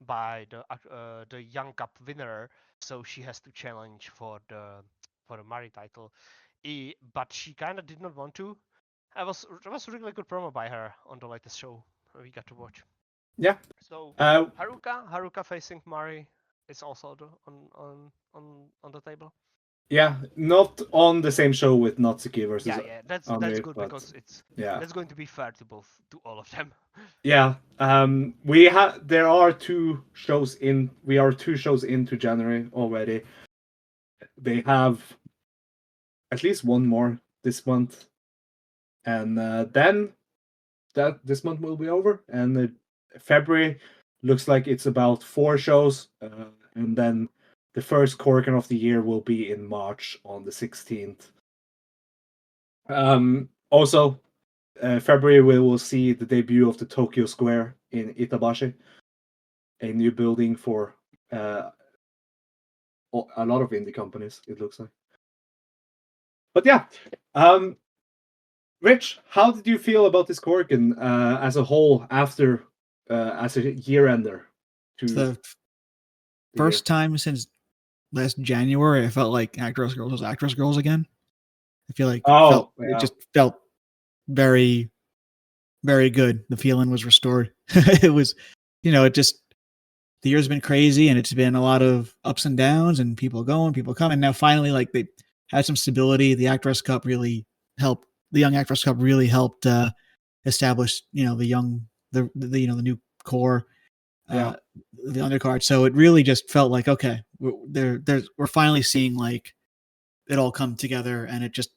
by the Young Cup winner, so she has to challenge for the Mari title. But she kind of did not want to. It was a really good promo by her on the latest show we got to watch. Yeah. So Uh, Haruka facing Mari is also on the table. yeah, not on the same show with Natsuki versus Yeah, that's Henri, good but because yeah. that's going to be fair to all of them. Yeah. We have there are two shows in. We are 2 shows into January already. They have at least one more this month, and then that this month will be over. And February looks like it's about 4 shows, and then the first Korakuen of the year will be in March on the 16th. Also, February we will see the debut of the Tokyo Square in Itabashi, a new building for a lot of indie companies. It looks like. But yeah, Rich, how did you feel about this Korakuen as a whole after as a year ender? It's the first time since last January I felt like ActWres Girls was ActWres Girls again. I feel like it just felt very, very good. The feeling was restored. It was, it just, the year's been crazy and it's been a lot of ups and downs and people going, people coming. Now finally, like, they had some stability. The ActWres Cup really helped. The Young ActWres Cup really helped establish, the new core, the undercard. So it really just felt like, okay, we're finally seeing like it all come together, and it just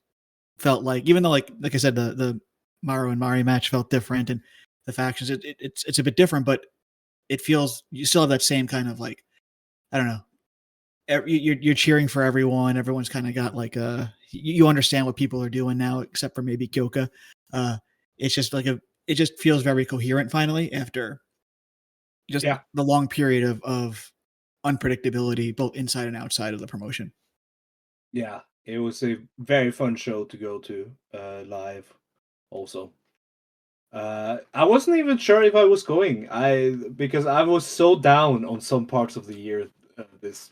felt like, even though like I said, the Maru and Mari match felt different, and the factions, it's a bit different, but it feels, you still have that same kind of, like, I don't know, you're cheering for everyone. Everyone's kind of got like you understand what people are doing now, except for maybe Kyoka. It's just like it just feels very coherent finally after just the long period of unpredictability, both inside and outside of the promotion. Yeah, it was a very fun show to go to live. Also, I wasn't even sure if I was going. Because I was so down on some parts of the year. This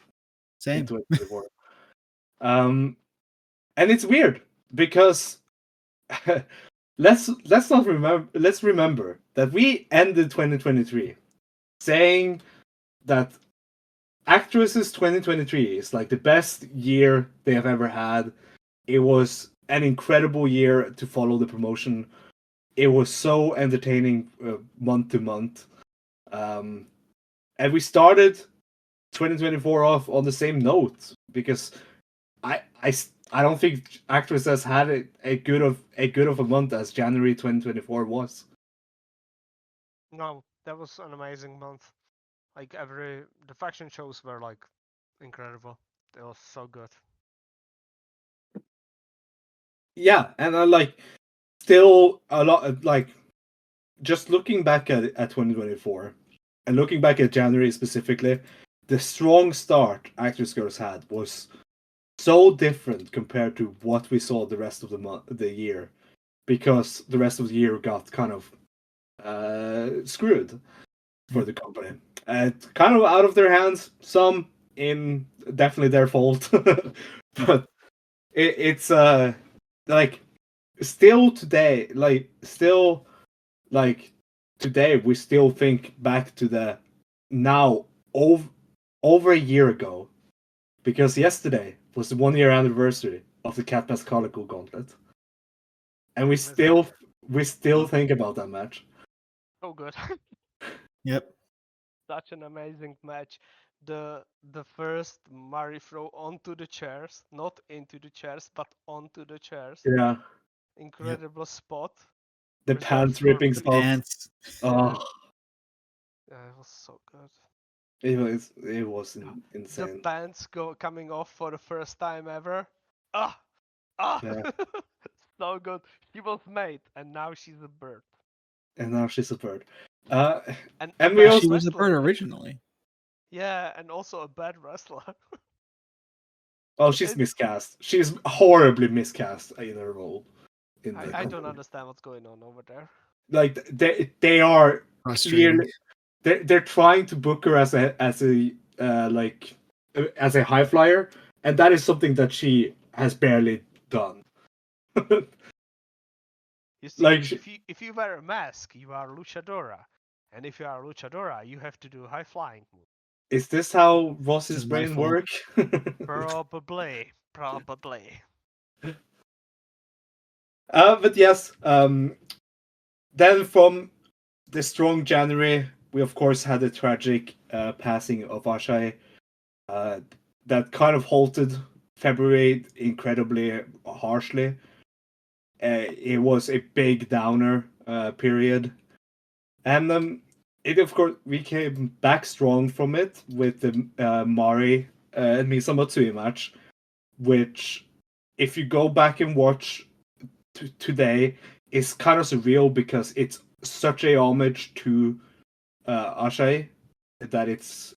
same in 2024. And it's weird because let's remember that we ended 2023 saying that ActWres' 2023 is like the best year they have ever had. It was an incredible year to follow the promotion. It was so entertaining month to month. And we started 2024 off on the same note because I don't think ActWres has had a good of a month as January 2024 was. No, that was an amazing month. Like the faction shows were like incredible. They were so good. Yeah, and I like still a lot like just looking back at 2024 and looking back at January specifically, the strong start ActWres Girls had was so different compared to what we saw the rest of the year, because the rest of the year got kind of screwed for the company. Kind of out of their hands, some in definitely their fault, but it's like still today, today we still think back to the now over a year ago, because yesterday was the 1 year anniversary of the Cat Pascalico Gauntlet, and we still think about that match. So good. Yep. Such an amazing match. The first Mari throw onto the chairs, not into the chairs, but onto the chairs. Yeah, Incredible spot. the Reserved pants for ripping Pete. spot. Pants. Oh, Yeah, it was so good. it was The insane. pants coming off for the first time ever. Ah, ah, Yeah. so good. She was made, and now she's a bird. And now she's a bird. And And a we bad also She was a bird wrestler. originally. Yeah, and also a bad wrestler. well, she's It- miscast. She's horribly miscast in her role. I don't understand what's going on over there. Like they are Frustrating. clearly they're trying to book her as a as a high flyer, and that is something that she has barely done. You see, Like if you wear a mask, you are luchadora, and if you are luchadora, you have to do high flying move. is this how This Ross's is my brain fault. work? Probably. But yes, then from the strong January, we of course had the tragic passing of Ashai. That kind of halted February incredibly harshly. It was a big downer period, and it of course we came back strong from it with the Mari and Misa Matsui match, which if you go back and watch today is kind of surreal because it's such a homage to Ashai that it's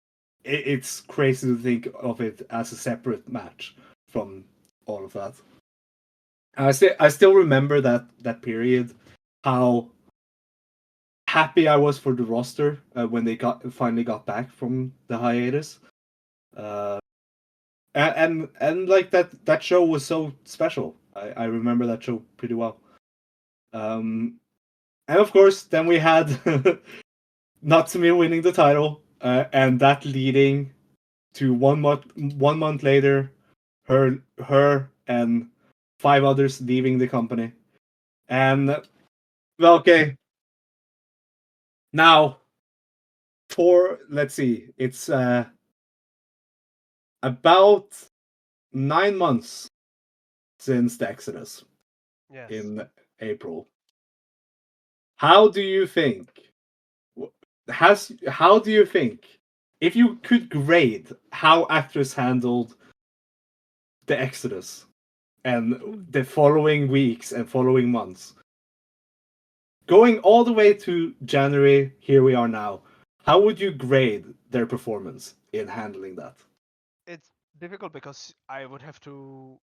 crazy to think of it as a separate match from all of that. I still remember that period, how happy I was for the roster when they finally got back from the hiatus, and like that show was so special. I remember that show pretty well. And of course, then we had Natsumi winning the title, and that leading to 1 month later, her and 5 others leaving the company. And well, okay. Now, let's see, it's about 9 months since the Exodus Yes. in April. How do you think? How do you think, if you could grade how ActWres handled the Exodus and the following weeks and following months, going all the way to January, here we are now, how would you grade their performance in handling that? It's difficult because I would have to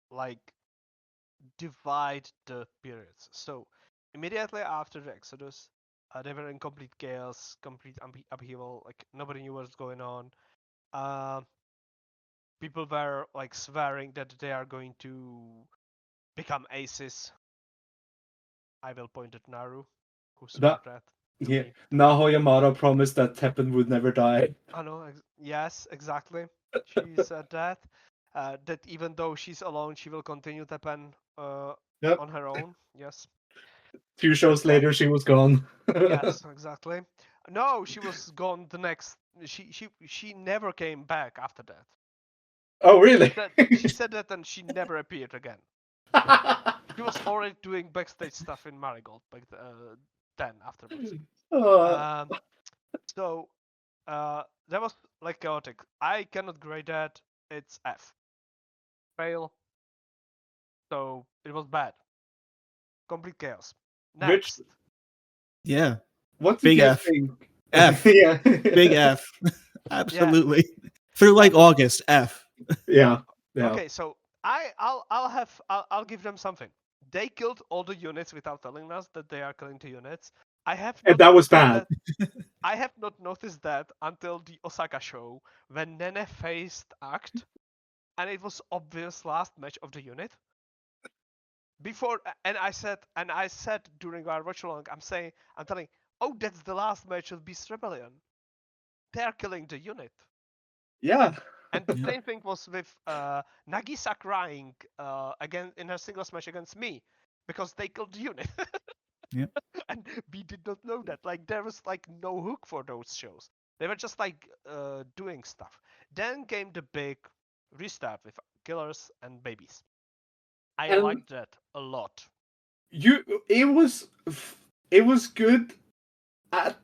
divide the periods. So immediately after the Exodus, they were in complete chaos, complete upheaval. Like nobody knew what's going on. People were swearing that they are going to become aces. I will point at Naru, who swore that to Yeah, me. Naho Yamada promised that Teppen would never die. Oh no, yes, exactly. She said that. That even though she's alone, she will continue Teppen Yep. on her own. Yes. Few shows later, she was gone. Yes, exactly. No, she was gone the next. She never came back after that. Oh, really? She said that, and she never appeared again. She was already doing backstage stuff in Marigold then afterwards. Uh, So that was chaotic. I cannot grade that. It's F. Fail. So it was bad. Complete chaos. Rich, Next. Yeah. what did Big you F. think? F. Yeah. Big F. Absolutely. through like August. F. Yeah. Okay, so I'll give them something. They killed all the units without telling us that they are killing the units. I have And not that was noticed bad. I have not noticed that until the Osaka show when Nene faced Act, and it was obvious last match of the unit. Before and I said during our watch along, I'm telling, oh, that's the last match of Beast Rebellion. They're killing the unit. Yeah. And the Yeah. same thing was with Nagisa crying again in her singles match against me because they killed the unit. Yep. And we did not know that. Like there was like no hook for those shows. They were just like doing stuff. Then came the big restart with killers and babies. I And liked that a lot. it was good at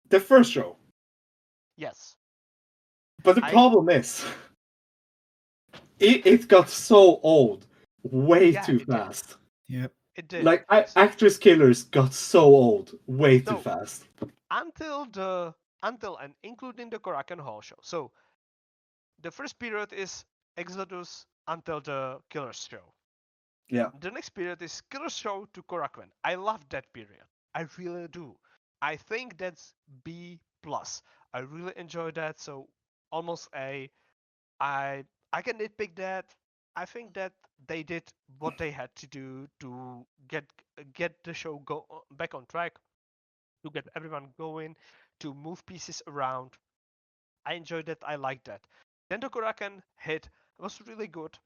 the first show. Yes. But the I problem is it got so old way Yeah, too it did. fast. Yep. It did. Like Yes. actress killers got so old way too No, fast. until and including the Korakuen Hall show. So the first period is Exodus until the Killers show. Yeah. The next period is Killers show to Korakuen. I love that period. I really do. I think that's B plus. I really enjoy that. So almost A. I can nitpick that. I think that they did what they had to do to get the show back on track, to get everyone going, to move pieces around. I enjoyed that. I liked that. Then the Korakuen hit was really good.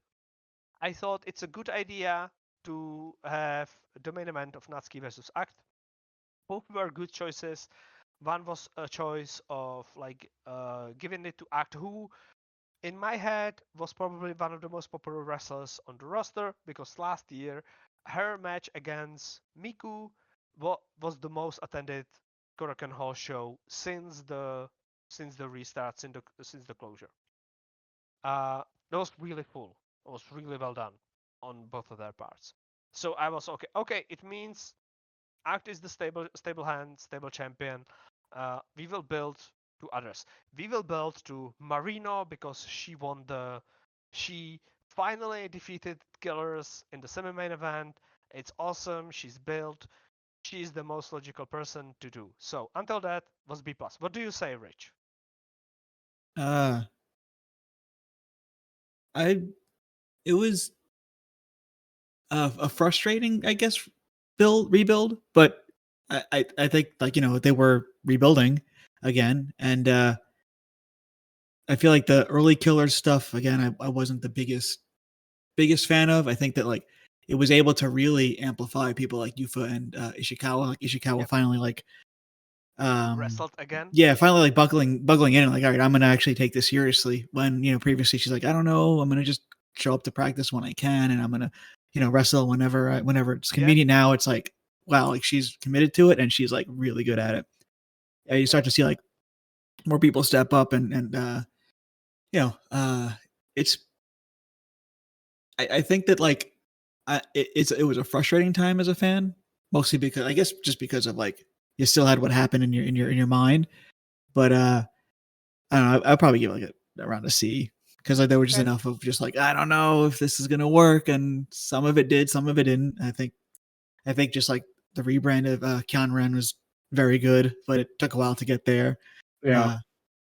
I thought it's a good idea to have the main event of Natsuki versus Act. Both were good choices. One was a choice of like giving it to Act, who in my head was probably one of the most popular wrestlers on the roster because last year her match against Miku was the most attended Korakuen Hall show since the restart, since the closure. That was really cool. It was really well done on both of their parts. So I was okay. Okay, it means Act is the stable hand, stable champion. We will build to others. We will build to Marino because she finally defeated Killers in the semi-main event. It's awesome. She's built. She's the most logical person to do. So until that was B plus. What do you say, Rich? Uh, I it was a frustrating, I guess, rebuild, but I think like they were rebuilding again, and I feel like the early killer stuff again. I wasn't the biggest fan of. I think that like it was able to really amplify people like Yufa and Ishikawa. Like Ishikawa Yep. finally like Wrestled again. yeah, finally like buckling in and like, all right, I'm gonna actually take this seriously. When previously she's like, I don't know, I'm gonna just show up to practice when I can, and I'm gonna wrestle whenever it's convenient. Now it's like, wow, like she's committed to it and she's like really good at it. You start to see like more people step up and it's I think that like it was a frustrating time as a fan, mostly because I guess just because of like you still had what happened in your mind, but I don't know. I'd probably give like around a C because like there was just Okay. enough of just like I don't know if this is gonna work, and some of it did, some of it didn't. I think just like the rebrand of Kyanren was very good, but it took a while to get there. Yeah.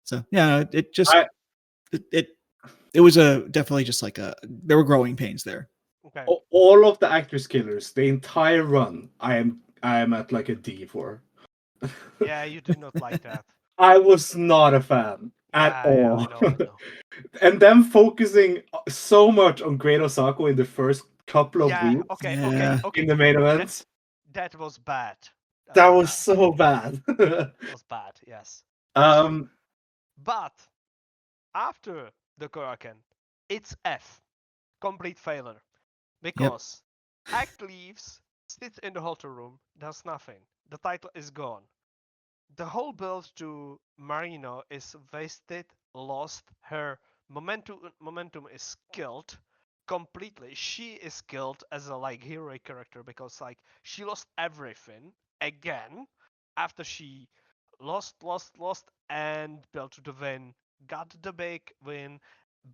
So yeah, it just I, it it was a definitely just like there were growing pains there. Okay. all of the actress killers, the entire run, I am at like a D for. Yeah, you did not like that. I was not a fan at Yeah, all. I know. And them focusing so much on Great Osako in the first couple of Yeah, weeks okay, Yeah. in the main events, that was bad. that was so bad. That was bad, yes. That's true. um, But after the Koraken, it's F. Complete failure. Yep. Because Act leaves, sits in the hotel room, does nothing. The title is gone. The whole build to Marino is wasted, lost. Her momentum is killed completely. She is killed as a like heroic character because like she lost everything again after she lost and built to the win got the big win,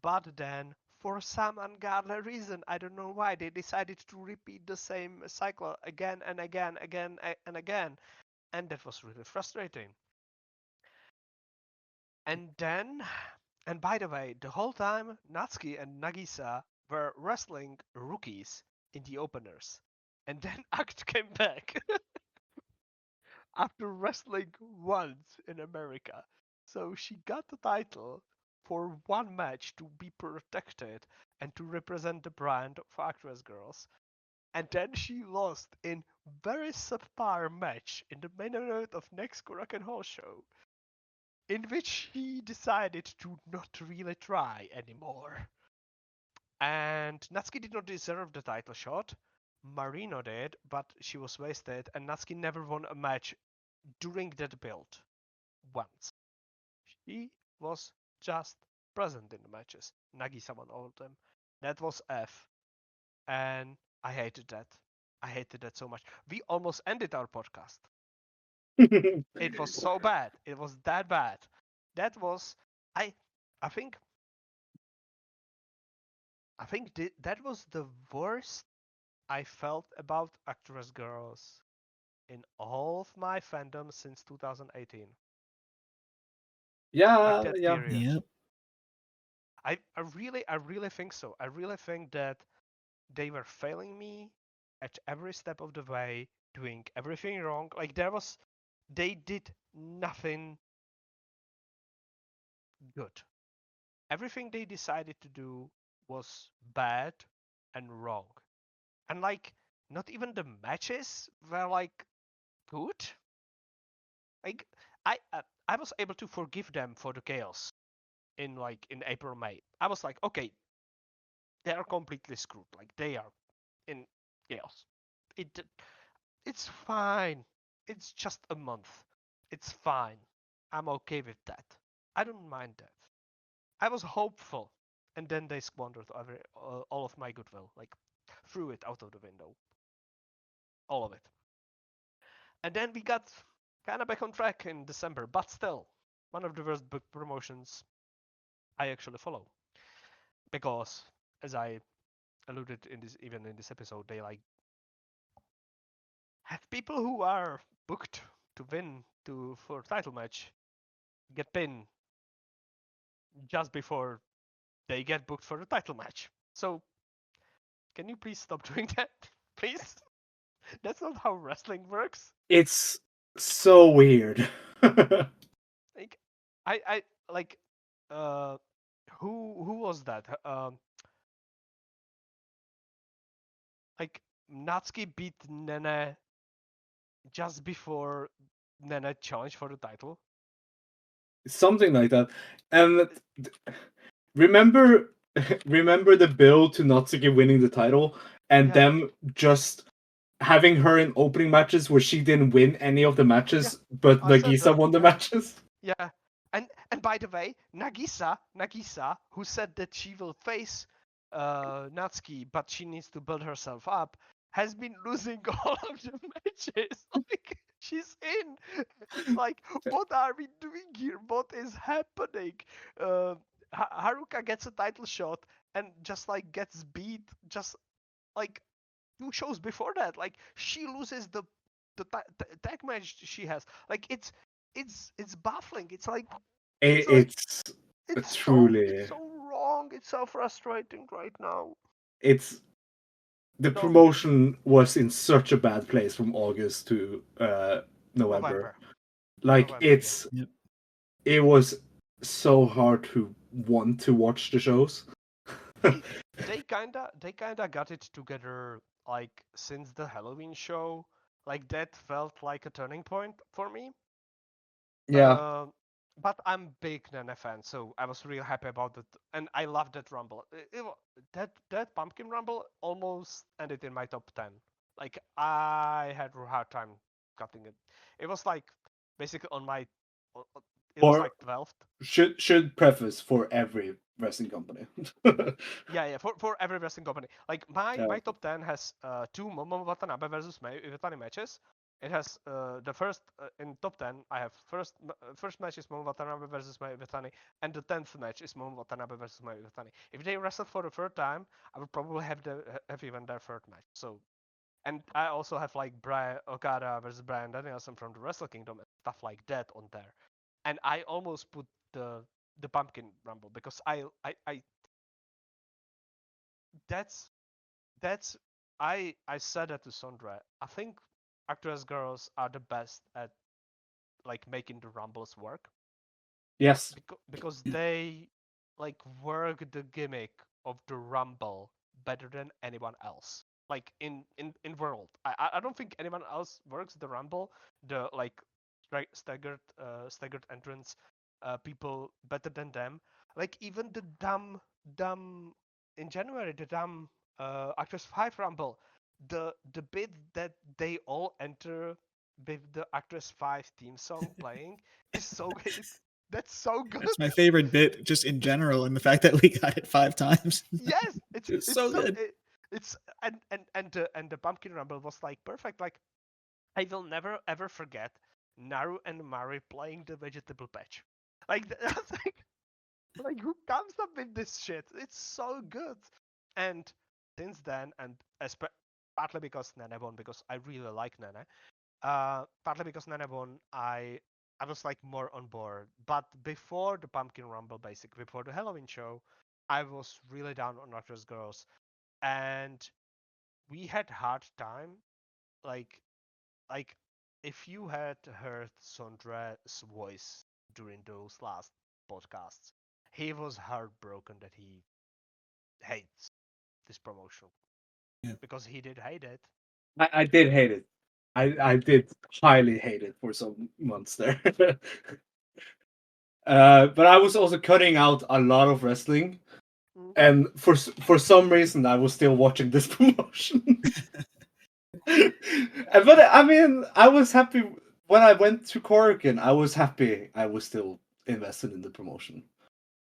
but then for some ungodly reason, I don't know why, they decided to repeat the same cycle again and again, and again, and that was really frustrating. And then, and by the way, the whole time Natsuki and Nagisa were wrestling rookies in the openers, and then Act came back after wrestling once in America. So she got the title for one match to be protected and to represent the brand for ActWres girls. And then she lost in very subpar match in the main event of next Korakuen Hall show, in which she decided to not really try anymore. And Natsuki did not deserve the title shot. Marino did, but she was wasted, and Natsuki never won a match during that build once. She was just present in the matches. Nagisa won all of them. That was F. And I hated that. I hated that so much. We almost ended our podcast. It was so bad. It was that bad. That was I I think that was the worst I felt about ActWres girls in all of my fandom since 2018. Like that Yeah. period. Yep. I really think so. I really think that they were failing me at every step of the way, doing everything wrong. Like they did nothing good. Everything they decided to do was bad and wrong. And like, not even the matches were like good. Like, I was able to forgive them for the chaos in April May. I was like, okay, they are completely screwed. Like they are in chaos. It it's fine. It's just a month. It's fine. I'm okay with that. I don't mind that. I was hopeful, and then they squandered all of my goodwill, like threw it out of the window, all of it. And then we got kind of back on track in December, but still, one of the worst book promotions I actually follow, because as I alluded in this even in this episode, they like have people who are booked to win for title match get pinned just before they get booked for the title match. So can you please stop doing that? Please? That's not how wrestling works. It's so weird. Like I like uh who was that? Like Natsuki beat Nene just before Nene challenged for the title. Something like that. And remember remember the build to Natsuki winning the title and Yeah. them just having her in opening matches where she didn't win any of the matches, but I said Nagisa that. won the Yeah. matches. Yeah. And by the way, Nagisa, who said that she will face Natsuki, but she needs to build herself up, has been losing all of the matches. Like she's in. It's like, what are we doing here? What is happening? Uh, Haruka gets a title shot and just like gets beat just like 2 shows before that. Like she loses the tag match she has. Like it's baffling. It's like It's it's truly so wrong. It's so frustrating right now. it's the No, promotion was in such a bad place from August to November. Like November, yeah. Yep. it was so hard to want to watch the shows. They kinda got it together like since the Halloween show. Like that felt like a turning point for me. Yeah. But I'm big Nene fan, so I was really happy about it, and I loved that Rumble. That Pumpkin Rumble almost ended in my top 10. Like I had a hard time cutting it. It was like basically on my. It was Or like 12th. should preface for every wrestling company. Yeah. For every wrestling company, like my Yeah. my top 10 has two Momo Watanabe versus Iwatani matches, It has the first in top 10. I have first match is Momo Watanabe versus Mayu Iwatani, and the 10th match is Momo Watanabe versus Mayu Iwatani. If they wrestled for the third time, I would probably have even their third match. So, and I also have like Brian Okada versus Bryan Danielson from the Wrestle Kingdom and stuff like that on there. And I almost put the Pumpkin Rumble because I that's that's I said that to Sondre. I think ActWres girls are the best at like making the rumbles work Yes. because they like work the gimmick of the rumble better than anyone else. Like in world, I don't think anyone else works the rumble, the like staggered entrance people better than them. Like even the dumb in January, the dumb ActWres 5 rumble, the bit that they all enter with the ActWres 5 theme song playing is so that's so good. That's my favorite bit, just in general, and the fact that we got it 5 times. Yes, It's it's so so good. it's and the Pumpkin Rumble was like perfect. Like I will never ever forget Naru and Mari playing the vegetable patch. Like that's like who comes up with this shit? It's so good. And since then, and partly because Nene won, because I really like Nene. Partly because Nene won, I was like more on board. But before the Pumpkin Rumble, basically before the Halloween show, I was really down on ActWres girls, and we had hard time. Like like if you had heard Sondre's voice during those last podcasts, he was heartbroken that he hates this promotion Yeah. because he did hate it. I did hate it. I did highly hate it for some months there. But I was also cutting out a lot of wrestling, Mm. and for some reason I was still watching this promotion. But I mean, I was happy when I went to Korakuen. I was happy. I was still invested in the promotion.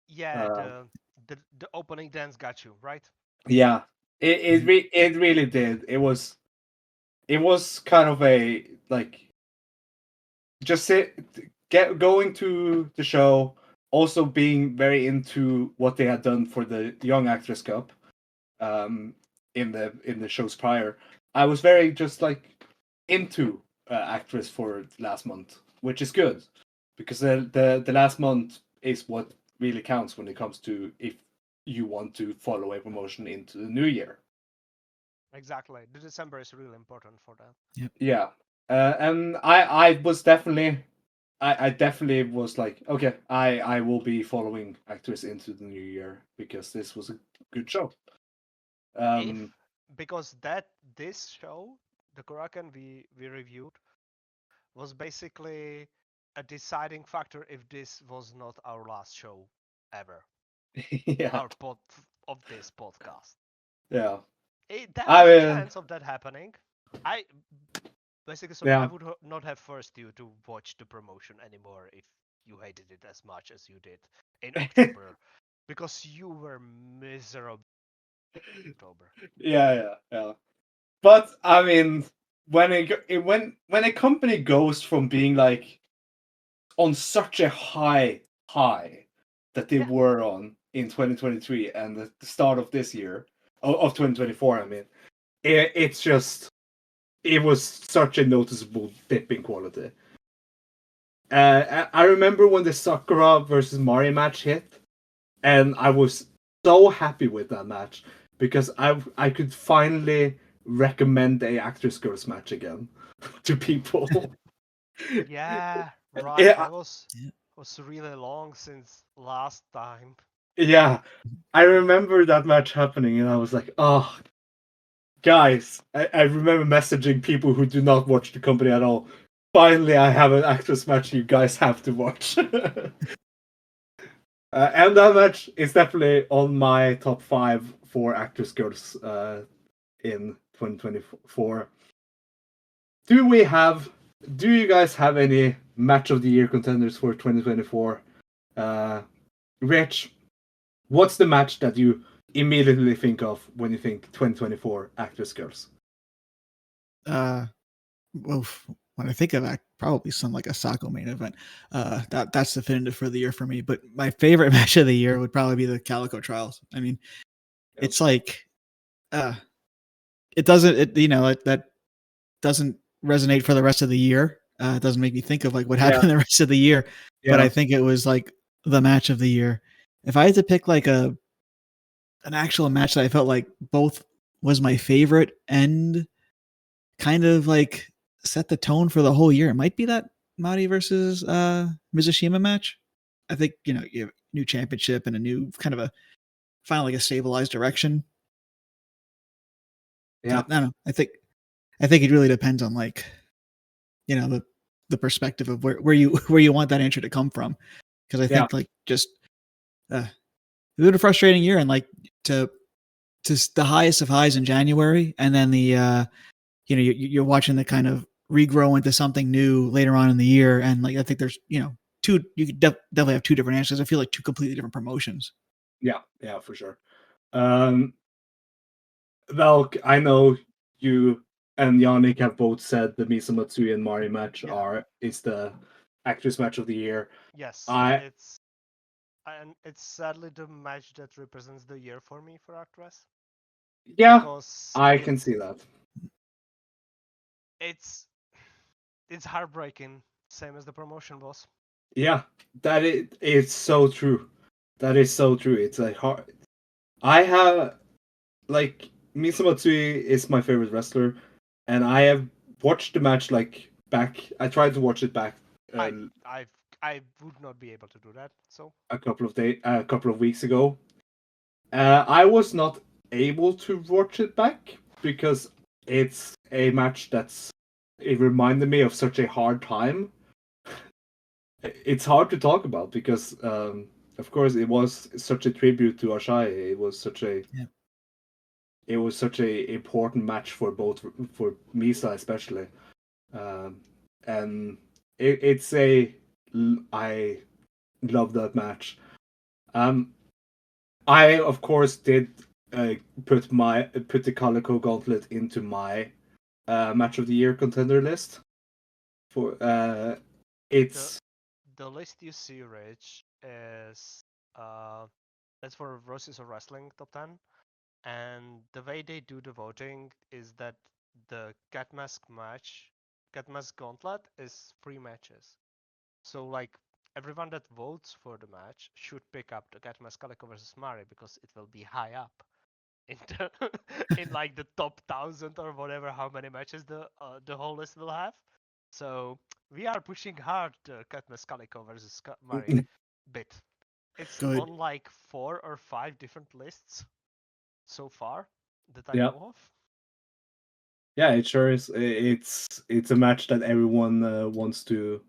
Yeah, Uh, the opening dance got you right. yeah, it really did. It was kind of a like just going to the show, also being very into what they had done for the Young Actress Cup, in the shows prior. I was very just like into ActWres for last month, which is good because the last month is what really counts when it comes to if you want to follow a promotion into the new year. Exactly. The December is really important for that. Yep. Yeah, and I was definitely I definitely was like, okay, I will be following ActWres into the new year because this was a good show. If Um, because this show, the Korakuen we reviewed, was basically a deciding factor if this was not our last show ever. yeah, Our pod of this podcast. yeah, There I was a mean, chance of that happening. I basically, so I yeah, would not have forced you to watch the promotion anymore if you hated it as much as you did in October, because you were miserable in October. yeah. But I mean, when a company goes from being like on such a high that they Yeah, were on in 2023 and the start of this year of 2024, I mean, it's just it was such a noticeable dip in quality. I remember when the Sakura versus Mari match hit, and I was so happy with that match because I could finally recommend a ActWres girls match again to people. yeah, right. Yeah, That was really long since last time. yeah. I remember that match happening, and I was like, "Oh, guys!" I remember messaging people who do not watch the company at all. Finally, I have an ActWres match you guys have to watch. And that match is definitely on my top 5 for ActWres girls in 2024. Do you guys have any match of the year contenders for 2024? Rich, what's the match that you immediately think of when you think 2024 ActWres girls? oof, when I think of that, probably some like a Sako main event. That's definitive for the year for me. But my favorite match of the year would probably be the Calico Trials. I mean, Yep. it's like it doesn't that doesn't resonate for the rest of the year. It doesn't make me think of like what happened the rest of the year. But I think it was like the match of the year. If I had to pick like an actual match that I felt like both was my favorite and kind of like set the tone for the whole year, it might be that Mari versus Mizushima match. I think you have a new championship and a new kind of a finally like a stabilized direction. Yeah. I don't know. I think it really depends on like the perspective of where you want that answer to come from. Because I think like just it's been a frustrating year, and like to the highest of highs in January, and then the you're watching the kind of regrow into something new later on in the year, and like I think there's two you could definitely have two different answers. I feel like two completely different promotions. Yeah, for sure. Well, I know you and Yannick have both said the Misamatsui and Mari match is the ActWres match of the year. Yes, it's sadly the match that represents the year for me for ActWres. Yeah, because I can see that. It's heartbreaking, same as the promotion was. Yeah, it's so true. That is so true. It's like hard. I have like Misamatsui is my favorite wrestler, and I have watched the match like back. I tried to watch it back. I would not be able to do that. So a couple of weeks ago. I was not able to watch it back because it's a match it reminded me of such a hard time. It's hard to talk about because, of course, it was such a tribute to Ashai. It was such a important match for Misa especially, and it's I love that match. I of course did put the Calico Gauntlet into my match of the year contender list. For it's the list you see, Rich, is that's for Roses of Wrestling top 10, and the way they do the voting is that the Cat Mask Gauntlet is 3 matches. So like everyone that votes for the match should pick up the Cat Mask Calico versus Mari because it will be high up in in like the top 1,000 or whatever how many matches the whole list will have. So we are pushing hard the Cat Mask Calico versus Mari bit. It's Good. on like 4 or 5 different lists so far that I yeah. know of. Yeah, it sure is. It's a match that everyone wants to.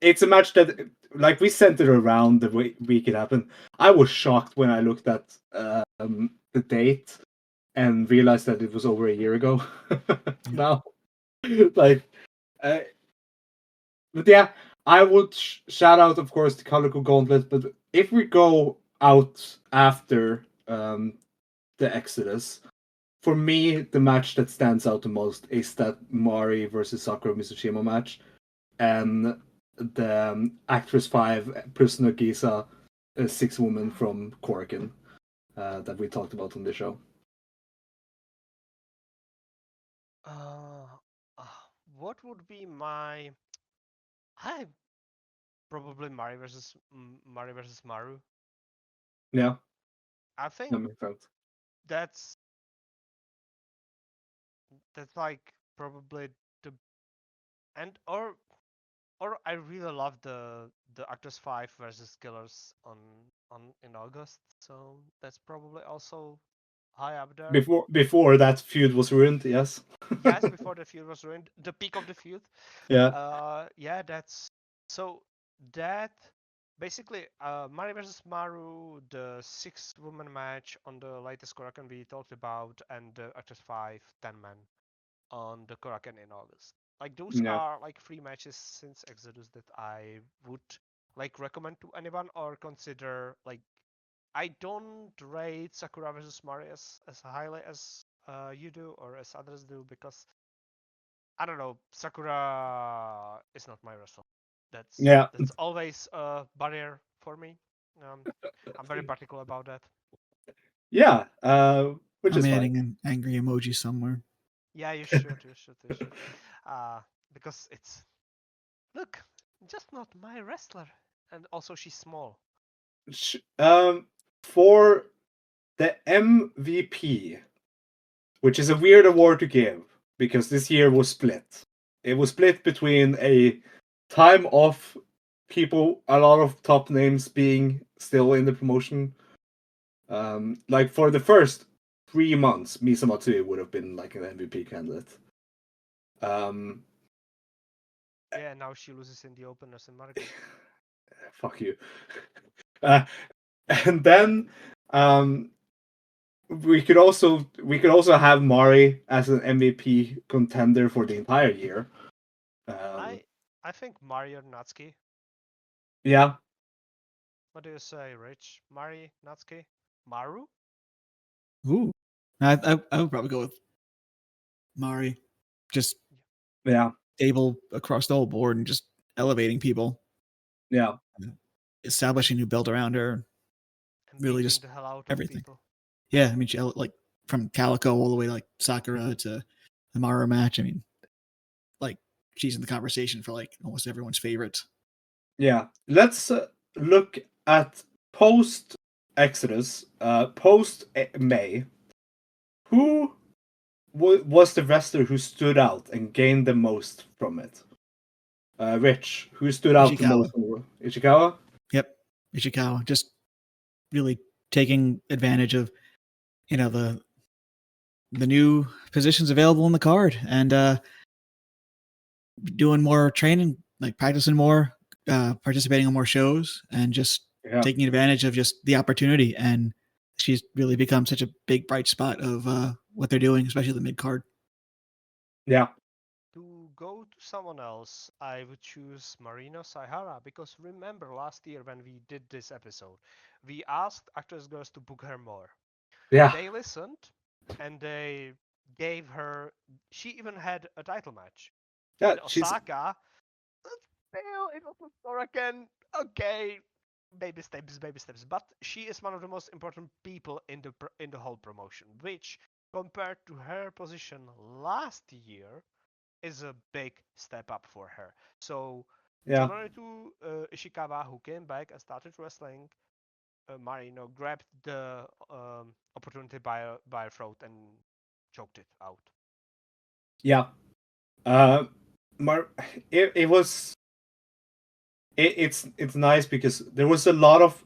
It's a match that, like, we sent it around the week it happened. I was shocked when I looked at the date and realized that it was over a year ago. Now, like, but yeah, I would shout out, of course, the Calico Gauntlet. But if we go out after the Exodus, for me, the match that stands out the most is that Mari versus Sakura Mizushima match, and the ActWres 5 Prisoner Giza 6-woman from Korakuen that we talked about on the show. What would be my? I probably Mari versus Maru. Yeah, I think that makes sense. that's like probably the and or I really love the Actors 5 versus Killers on in August, so that's probably also high up there. Before that feud was ruined, yes. Yes, before the feud was ruined, the peak of the feud. Yeah. Yeah, that's so that basically Mari versus Maru, the 6-woman match on the latest Korakuen we talked about, and the Actors 5 10-man on the Korakuen in August. Like those Yeah. are like 3 matches since Exodus that I would like recommend to anyone or consider. Like I don't rate Sakura versus Mari as highly as you do or as others do because I don't know. Sakura is not my wrestler. Yeah. That's always a barrier for me. I'm very particular about that. Yeah. Which I'm is fine. adding an angry emoji somewhere. Yeah, you should. You should. You should. Because it's look, just not my wrestler, and also she's small. For the MVP, which is a weird award to give because this year was split. It was split between a time of people, a lot of top names being still in the promotion. Like for the first 3 months, Misa Matsui would have been like an MVP candidate. Um, Yeah, now she loses in the openers in Margo. fuck you. Uh, and then we could also have Mari as an MVP contender for the entire year. I think Mario Natsuki. Yeah, What do you say, Rich? Mari Natsuki? Maru? Ooh, I would probably go with Mari. Just yeah, stable across the whole board and just elevating people, yeah, establishing new build around her. And Really beating just the hell out everything. of people. Yeah, I mean, like from Calico all the way to like Sakura to the Mara match. I mean, like she's in the conversation for like almost everyone's favorites. yeah. Let's look at post Exodus, post May. Who was the wrestler who stood out and gained the most from it? Rich, who stood out the Ishikawa. most? Ishikawa? Yep, Ishikawa. Just really taking advantage of the new positions available in the card and doing more training, like practicing more, participating in more shows, and just Yeah. taking advantage of just the opportunity. And she's really become such a big bright spot of what they're doing, especially the mid card. Yeah. To go to someone else, I would choose Marino Saihara because remember last year when we did this episode, we asked ActWres girls to book her more. Yeah. They listened and they gave her. She even had a title match Yeah. in Osaka. Still, it was a Korakuen. Okay, baby steps, baby steps. But she is one of the most important people in the whole promotion, which compared to her position last year is a big step up for her. So, Yeah. similar to Ishikawa, who came back and started wrestling, Marino grabbed the opportunity by her throat and choked it out. Yeah. It was. It's nice because there was a lot of.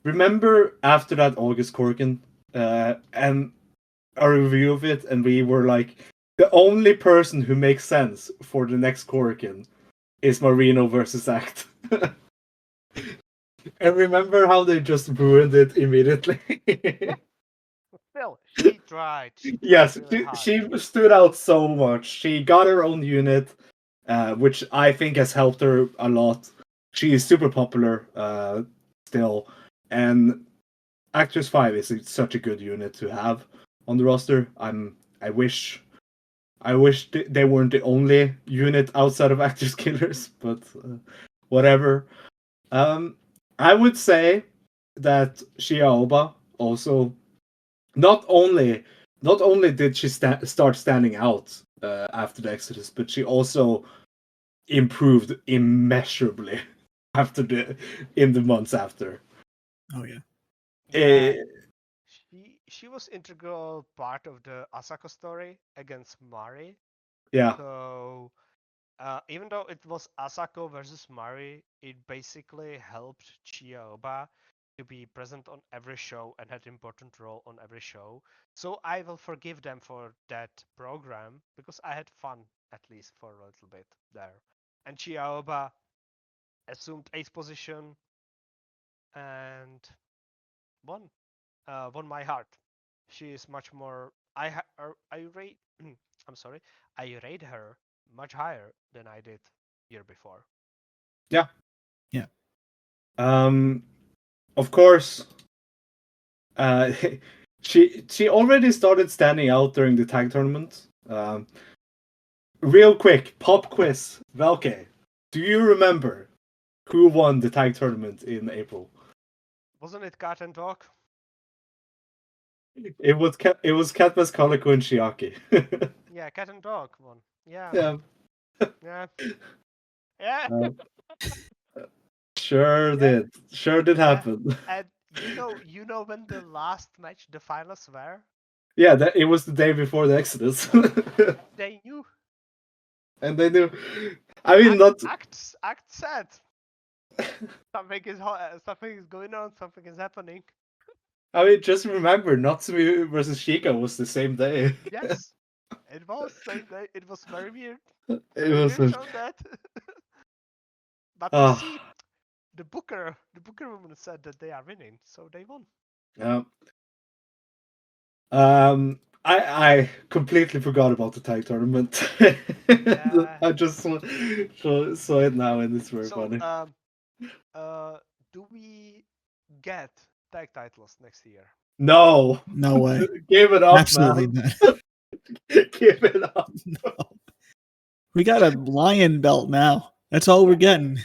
Remember after that August Corkin, and a review of it, and we were like, the only person who makes sense for the next Corkin is Marino versus Act. And remember how they just ruined it immediately? Still, she tried. She tried Yes, really hard. she stood out so much. She got her own unit, which I think has helped her a lot. She is super popular still, and ActWres 5 is such a good unit to have on the roster. I wish they weren't the only unit outside of ActWres Killers, but whatever. I would say that Shiaoba also not only did she start standing out after the Exodus, but she also improved immeasurably in the months after. Oh yeah. Yeah, she was integral part of the Asako story against Mari. Yeah. So even though it was Asako versus Mari, it basically helped Chiaoba to be present on every show and had important role on every show. So I will forgive them for that program because I had fun at least for a little bit there. And Chiaoba assumed eighth position and won won my heart. She is much more. I rate. I'm sorry. I rate her much higher than I did year before. Yeah. Yeah. Of course. Uh, she already started standing out during the tag tournament. real quick, pop quiz. Velkej, do you remember who won the tag tournament in April? Wasn't it cat and dog? It was Katma's korakuen Shiaki. Yeah, cat and dog won. Yeah. Yeah. Yeah. Yeah. Sure Yeah. did. Sure did Yeah. happen. And you know when the last match, the finals were? Yeah, it was the day before the Exodus. They knew. And they knew. I mean, not. Act said something is going on, something is happening. I mean, just remember, Natsumi versus Shika was the same day. Yes, it was same day. It was very weird. It Very was. weird on that. But you Ah, see, the Booker woman said that they are winning, so they won. yeah. I completely forgot about the tag tournament. Yeah. I just saw it now, and it's very So funny. do we get tag titles next year? No, No way. give it up, Absolutely man. not. Give it up. No. We got a lion belt now. That's all we're getting.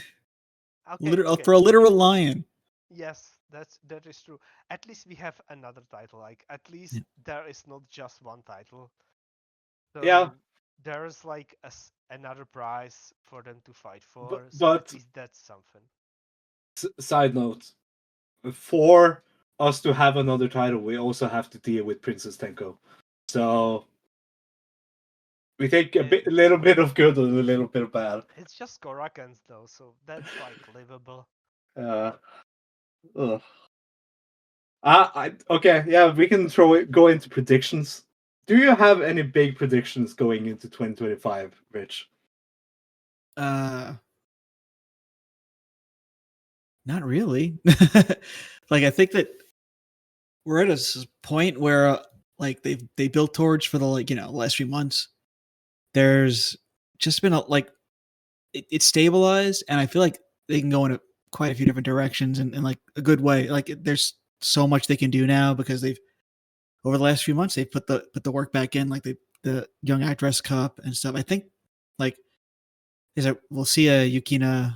Okay, okay. For a literal lion. Yes, that is true. At least we have another title. Like at least there is not just one title. So Yeah, there's like another prize for them to fight for. So but at least that's something. side note, for us to have another title, we also have to deal with Princess Tenko. So we take a little bit of good and a little bit of bad. It's just Korakuens though, so that's like livable. Ugh. Okay, yeah, we can go into predictions. Do you have any big predictions going into 2025, Rich? Not really. Like I think that we're at a point where like they built towards for the last few months. There's just been it's stabilized, and I feel like they can go in quite a few different directions in like a good way. Like there's so much they can do now because they've over the last few months they've put the work back in, like the Young ActWres Cup and stuff. I think like we'll see a Yukina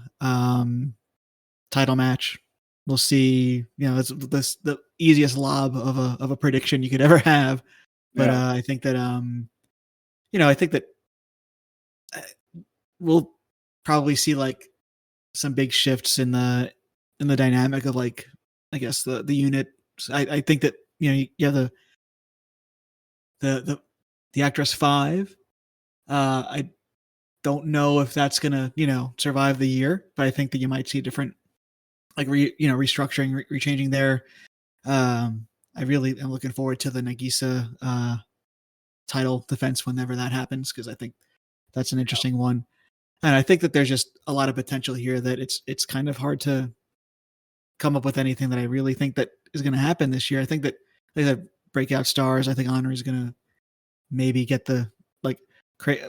title match. We'll see, it's the easiest lob of a prediction you could ever have. But I think that I think that we'll probably see like some big shifts in the dynamic of like I guess the unit. I think that you have the ActWres 5. I don't know if that's gonna survive the year, but I think that you might see different like restructuring, rechanging there. I really am looking forward to the Nagisa title defense whenever that happens because I think that's an interesting one, and I think that there's just a lot of potential here that it's kind of hard to come up with anything that I really think that is going to happen this year. I think that they have breakout stars. I think Henri is going to maybe get the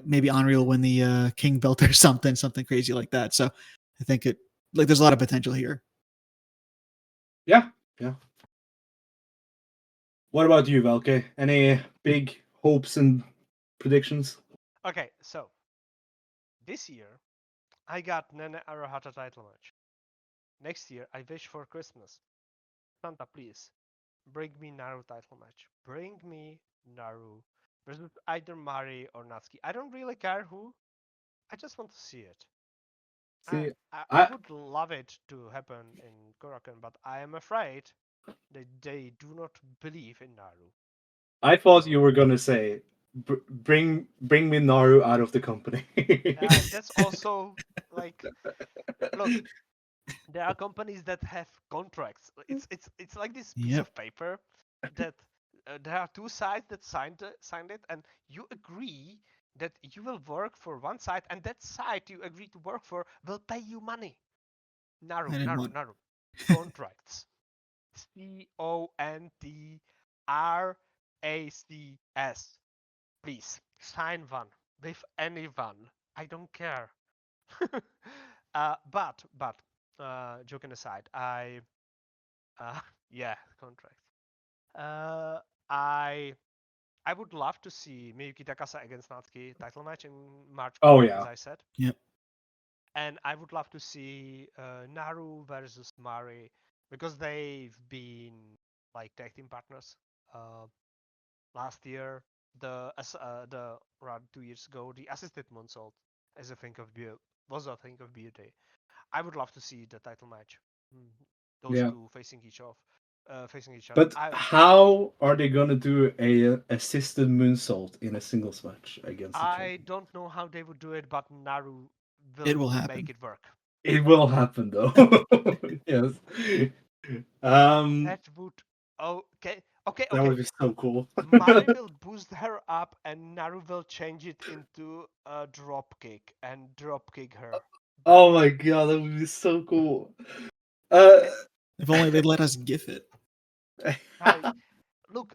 maybe Henri will win the King belt or something crazy like that. So I think there's a lot of potential here. Yeah. What about you, Velkej? Any big hopes and predictions? Okay, so this year I got Nene Arahata title match. Next year I wish for Christmas. Santa, please bring me Naru title match. Bring me Naru versus either Mari or Natsuki. I don't really care who. I just want to see it. See, I would love it to happen in Korakuen, but I am afraid that they do not believe in Naru. I thought you were gonna say, bring me Naru out of the company." That's also like, look, there are companies that have contracts. It's like this piece of paper that there are two sides that signed it, and you agree that you will work for one side, and that side you agree to work for will pay you money. Naru. Contracts. CONTRACS. Please sign one with anyone. I don't care. But joking aside, yeah, contracts. I I would love to see Miyuki Takasa against Natsuki title match in March. Oh, yeah. As I said. Yep. And I would love to see Naru versus Mari because they've been like tag team partners last year. Around 2 years ago, the assisted moonsault was a thing of beauty. I would love to see the title match. Those Yeah. two facing each other. But how are they gonna do a assisted moonsault in a singles match against each other? I don't know how they would do it, but Naru It will make happen. it work. It will happen though. Yes. That would okay. That would be so cool. Mari will boost her up, and Naru will change it into a drop kick and drop kick her. Oh my god, that would be so cool. If only they'd let us gif it. Look.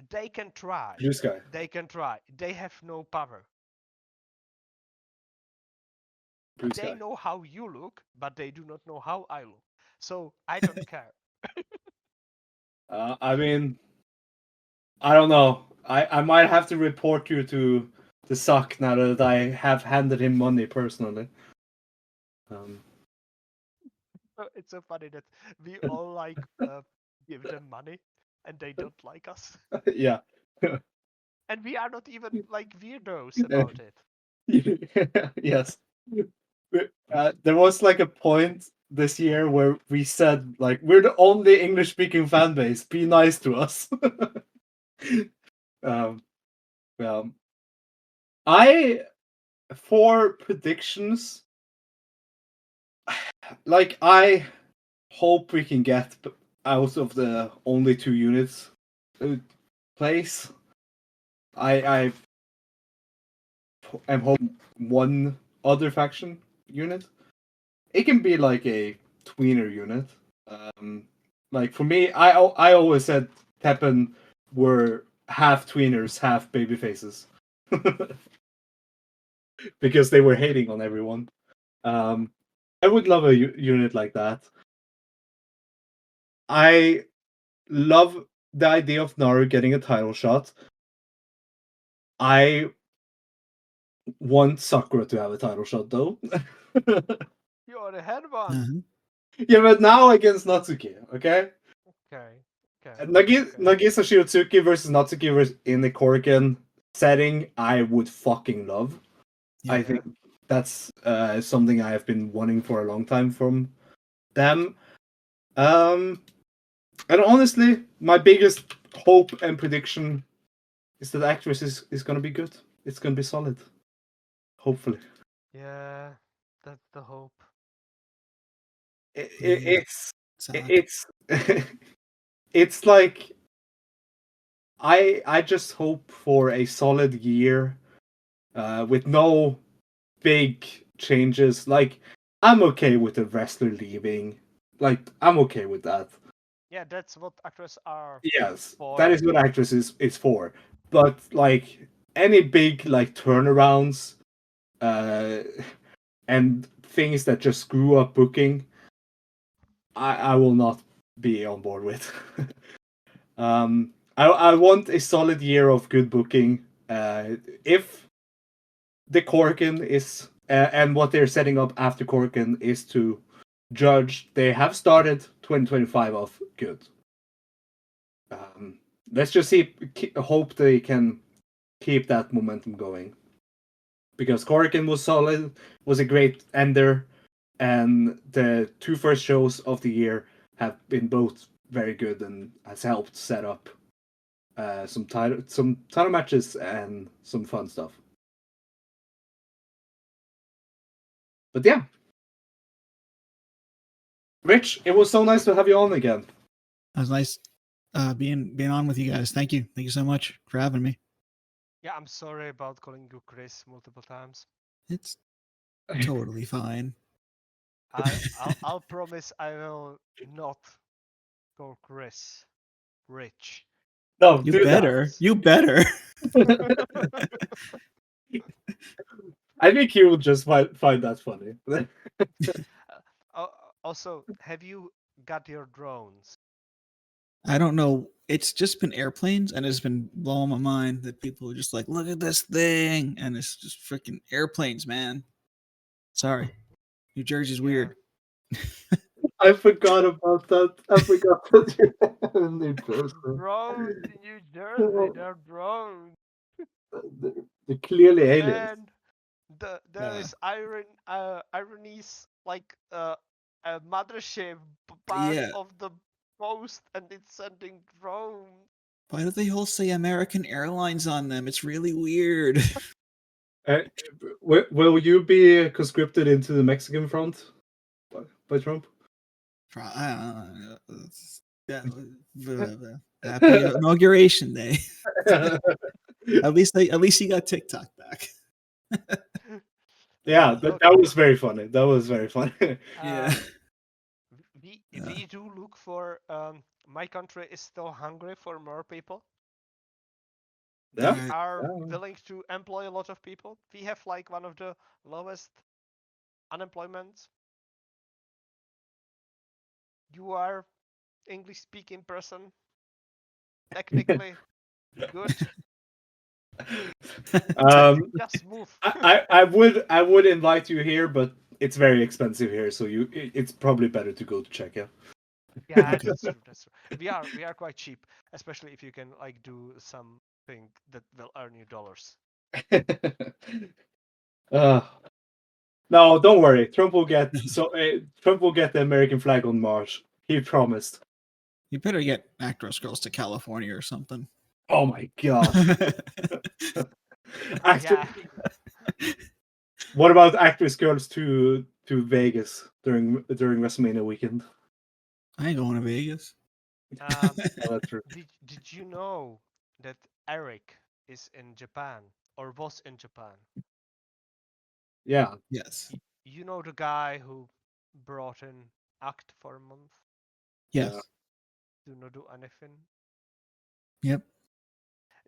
They can try. Blue Sky. They can try. They have no power. Blue They Sky. know how you look, but they do not know how I look. So I don't care. I mean, I don't know. I might have to report you to the Suck now that I have handed him money personally. It's so funny that we all like give them money, and they don't like us. Yeah. And we are not even like weirdos about it. Yes. There was like a point this year where we said like we're the only English speaking fan base. Be nice to us. I for predictions, like I hope we can get out of the only 2 units place. I am hoping one other faction unit. It can be like a tweener unit. Like for me, I always said Teppen were half tweeners, half baby faces. Because they were hating on everyone. I would love a unit like that. I love the idea of Naru getting a title shot. I want Sakura to have a title shot though. You already had one. Yeah, but now against Natsuki, okay? Okay. Nagisa Shiotsuki versus Natsuki in the Korakuen setting, I would fucking love. Yeah. I think that's something I have been wanting for a long time from them. And honestly, my biggest hope and prediction is that ActWres is going to be good. It's going to be solid. Hopefully. Yeah, that's the hope. It's it's like I just hope for a solid year with no big changes. Like I'm okay with the wrestler leaving. Like I'm okay with that. Yeah, that's what ActWres are. Yes, for. that is what ActWres is for. But like any big like turnarounds, and things that just screw up booking, I will not be on board with. I want a solid year of good booking. If the Korakuen is and what they're setting up after Korakuen is to judge, they have started 2025 off good. Let's just hope they can keep that momentum going. Because Korakuen was solid, was a great ender, and the 2 first shows of the year have been both very good and has helped set up some title matches and some fun stuff. But yeah, Rich, it was so nice to have you on again. It was nice being on with you guys. Thank you so much for having me. Yeah, I'm sorry about calling you Chris multiple times. It's totally fine. I'll promise I will not call Chris Rich. No, you better. That. You better. I think you will just find that funny. Also, have you got your drones? I don't know it's just been airplanes, and it's been blowing my mind that people are just like, look at this thing, and it's just freaking airplanes, man. Sorry, New Jersey's weird. I forgot about that. I forgot that you have a New Jersey. Drones in New Jersey, they're drones. They're clearly aliens. And there is ironies like a mothership part Yeah. of the post, and it's sending drones. Why do they all say American Airlines on them? It's really weird. Will you be conscripted into the Mexican front by Trump? Happy inauguration day. At least he got TikTok back. Yeah, that was very funny. That was very funny. Yeah. We do look for. My country is still hungry for more people. Yeah. We are willing to employ a lot of people. We have like one of the lowest unemployment. You are English speaking person. Technically good. Just move. I would invite you here, but it's very expensive here, so it's probably better to go to Czechia. Yeah, that's true. That's true. We are quite cheap, especially if you can like do something that will earn you dollars. No, don't worry. Trump will get the American flag on Mars. He promised. You better get ActWres girls to California or something. Oh my god. What about ActWres girls to Vegas during WrestleMania weekend? I ain't going to Vegas. That's true. Did you know that Eric is in Japan or was in Japan? Yeah. Yes. You know the guy who brought in Act for a month? Yes. Yeah. Do not do anything. Yep.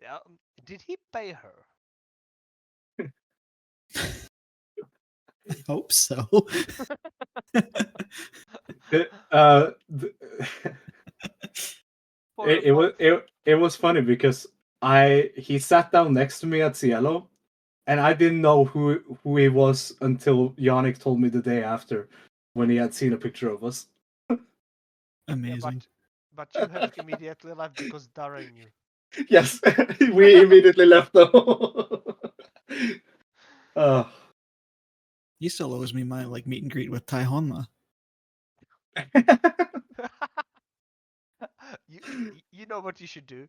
Yeah. Did he pay her? Hope so. It was funny because he sat down next to me at Cielo, and I didn't know who he was until Yannick told me the day after, when he had seen a picture of us. Amazing. Yeah, but you have immediately left because Darren knew. Yes, we immediately left though. He still owes me my meet and greet with Tai Honma. You know what you should do?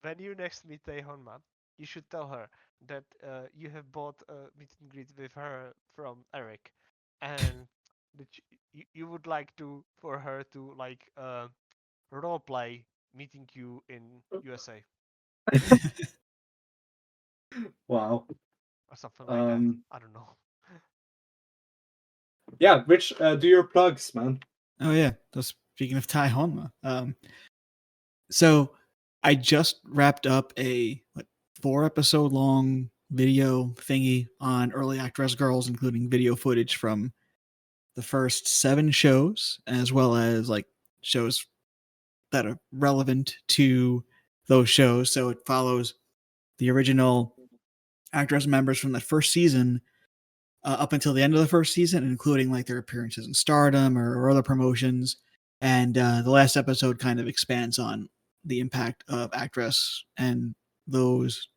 When you next meet Tai Honma, you should tell her that you have bought a meet and greet with her from Eric, and that you would like for her to role play meeting you in USA. Wow. Or something like that. I don't know. Yeah, Rich, do your plugs, man. Oh yeah. So speaking of Tai Honma, so I just wrapped up a 4-episode long video thingy on early ActWres girls, including video footage from the first 7 shows, as well as shows that are relevant to those shows. So it follows the original ActWres members from the first season up until the end of the first season, including their appearances in Stardom or other promotions. And the last episode kind of expands on the impact of ActWres and those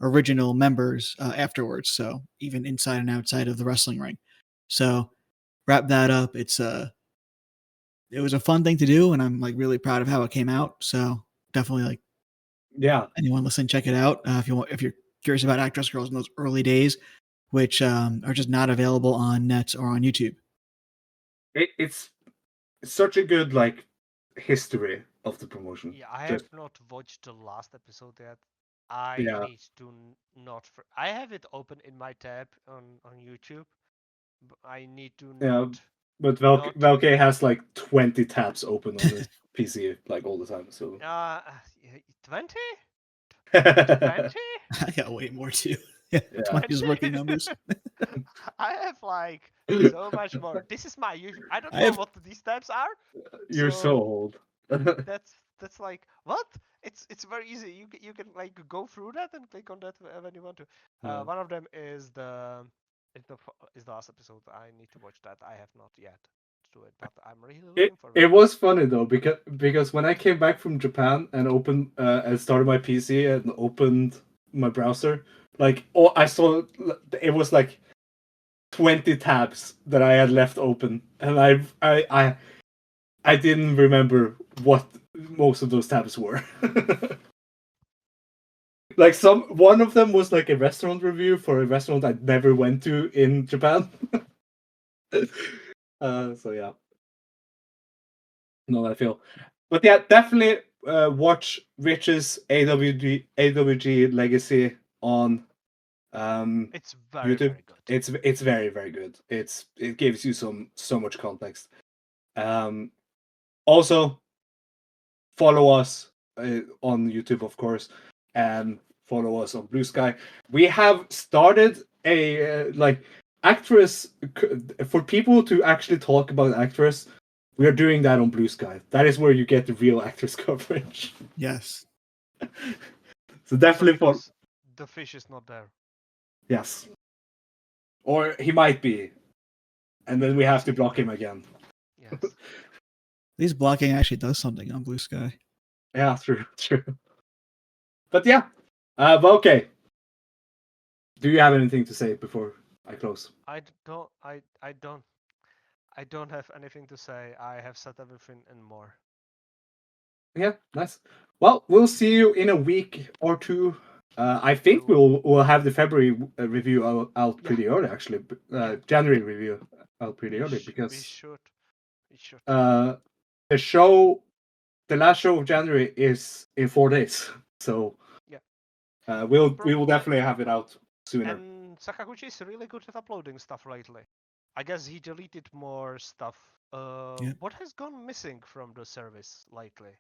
original members afterwards. So even inside and outside of the wrestling ring. So wrap that up. It was a fun thing to do, and I'm really proud of how it came out. So definitely anyone listening, check it out if you're curious about ActWres girls in those early days, which are just not available on net or on YouTube. It's such a good history of the promotion. Yeah, I have not watched the last episode yet. I need to not. I have it open in my tab on YouTube. But I need to not. But Velkej has 20 tabs open on his PC all the time. So 20? 20? I got way more too. Yeah, 20 is rookie numbers. I have so much more. This is my YouTube. I don't know what these tabs are. You're so old. That's that's like what? It's very easy. You can like go through that and click on that when you want to. One of them is the last episode. I need to watch that. I have not yet to do it, but I'm really looking forward. It was funny though because when I came back from Japan and opened and started my PC and opened my browser, like I saw it was like 20 tabs that I had left open, and I didn't remember what most of those tabs were. Like one of them was like a restaurant review for a restaurant I never went to in Japan. So yeah. No, I feel. But yeah, definitely watch Rich's AWG Legacy on It's very, YouTube. very good. It's very, very good. It gives you so much context. Also follow us on YouTube, of course, and follow us on Blue Sky. We have started a like ActWres for people to actually talk about ActWres. We are doing that on Blue Sky. That is where you get the real ActWres coverage. Yes. So definitely because the fish is not there. Yes. Or he might be. And then we have to block him again. Yes. These blocking actually does something on Blue Sky. Yeah, true. But yeah. Velkej. Do you have anything to say before I close? I don't have anything to say. I have said everything and more. Yeah, nice. Well, we'll see you in a week or two. I think we'll have the February review out pretty early, actually. January review out pretty early because we should. the show, the last show of January is in 4 days, so yeah, we will definitely have it out sooner. And Sakaguchi is really good at uploading stuff lately. I guess he deleted more stuff. What has gone missing from the service lately?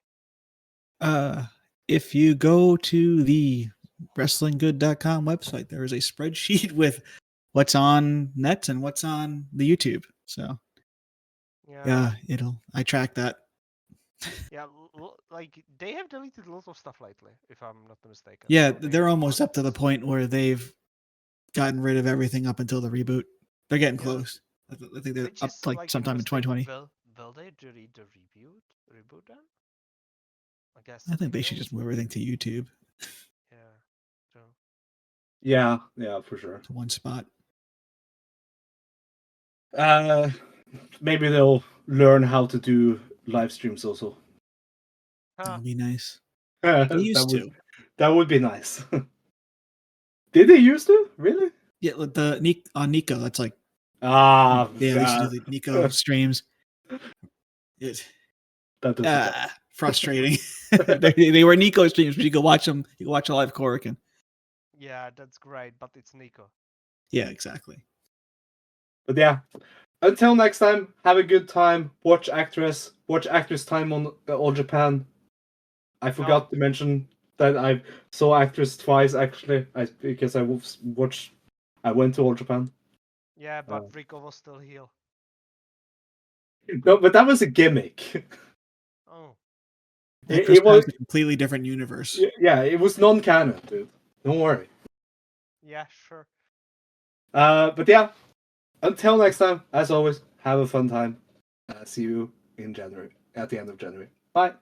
If you go to the wrestlinggood.com website, there is a spreadsheet with what's on net and what's on the YouTube. So yeah, I track that. Yeah, like they have deleted lots of stuff lately, if I'm not mistaken. Yeah, So they're almost up to the point where they've gotten rid of everything up until the reboot. They're getting close. I think they're up like sometime in 2020. Will they delete the reboot then? I guess. I think they should just move everything to YouTube. Yeah. So. Yeah, for sure. To one spot. Maybe they'll learn how to do live streams also. That would be nice. They used to. That would be nice. Did they used to? Really? Yeah, on Nico, that's like they used to do the Nico streams. Frustrating. they were Nico streams, but you can watch them. You can watch a live korakuen. Yeah, that's great, but it's Nico. Yeah, exactly. But yeah, until next time, have a good time. Watch ActWres. Watch ActWres time on All Japan. I forgot to mention that I saw ActWres twice actually, because I went to All Japan. Yeah, but Rico was still heel. No, but that was a gimmick. Oh. It was a completely different universe. Yeah, it was non-canon, dude. Don't worry. Yeah, sure. But yeah, until next time, as always, have a fun time. See you in January, at the end of January. Bye.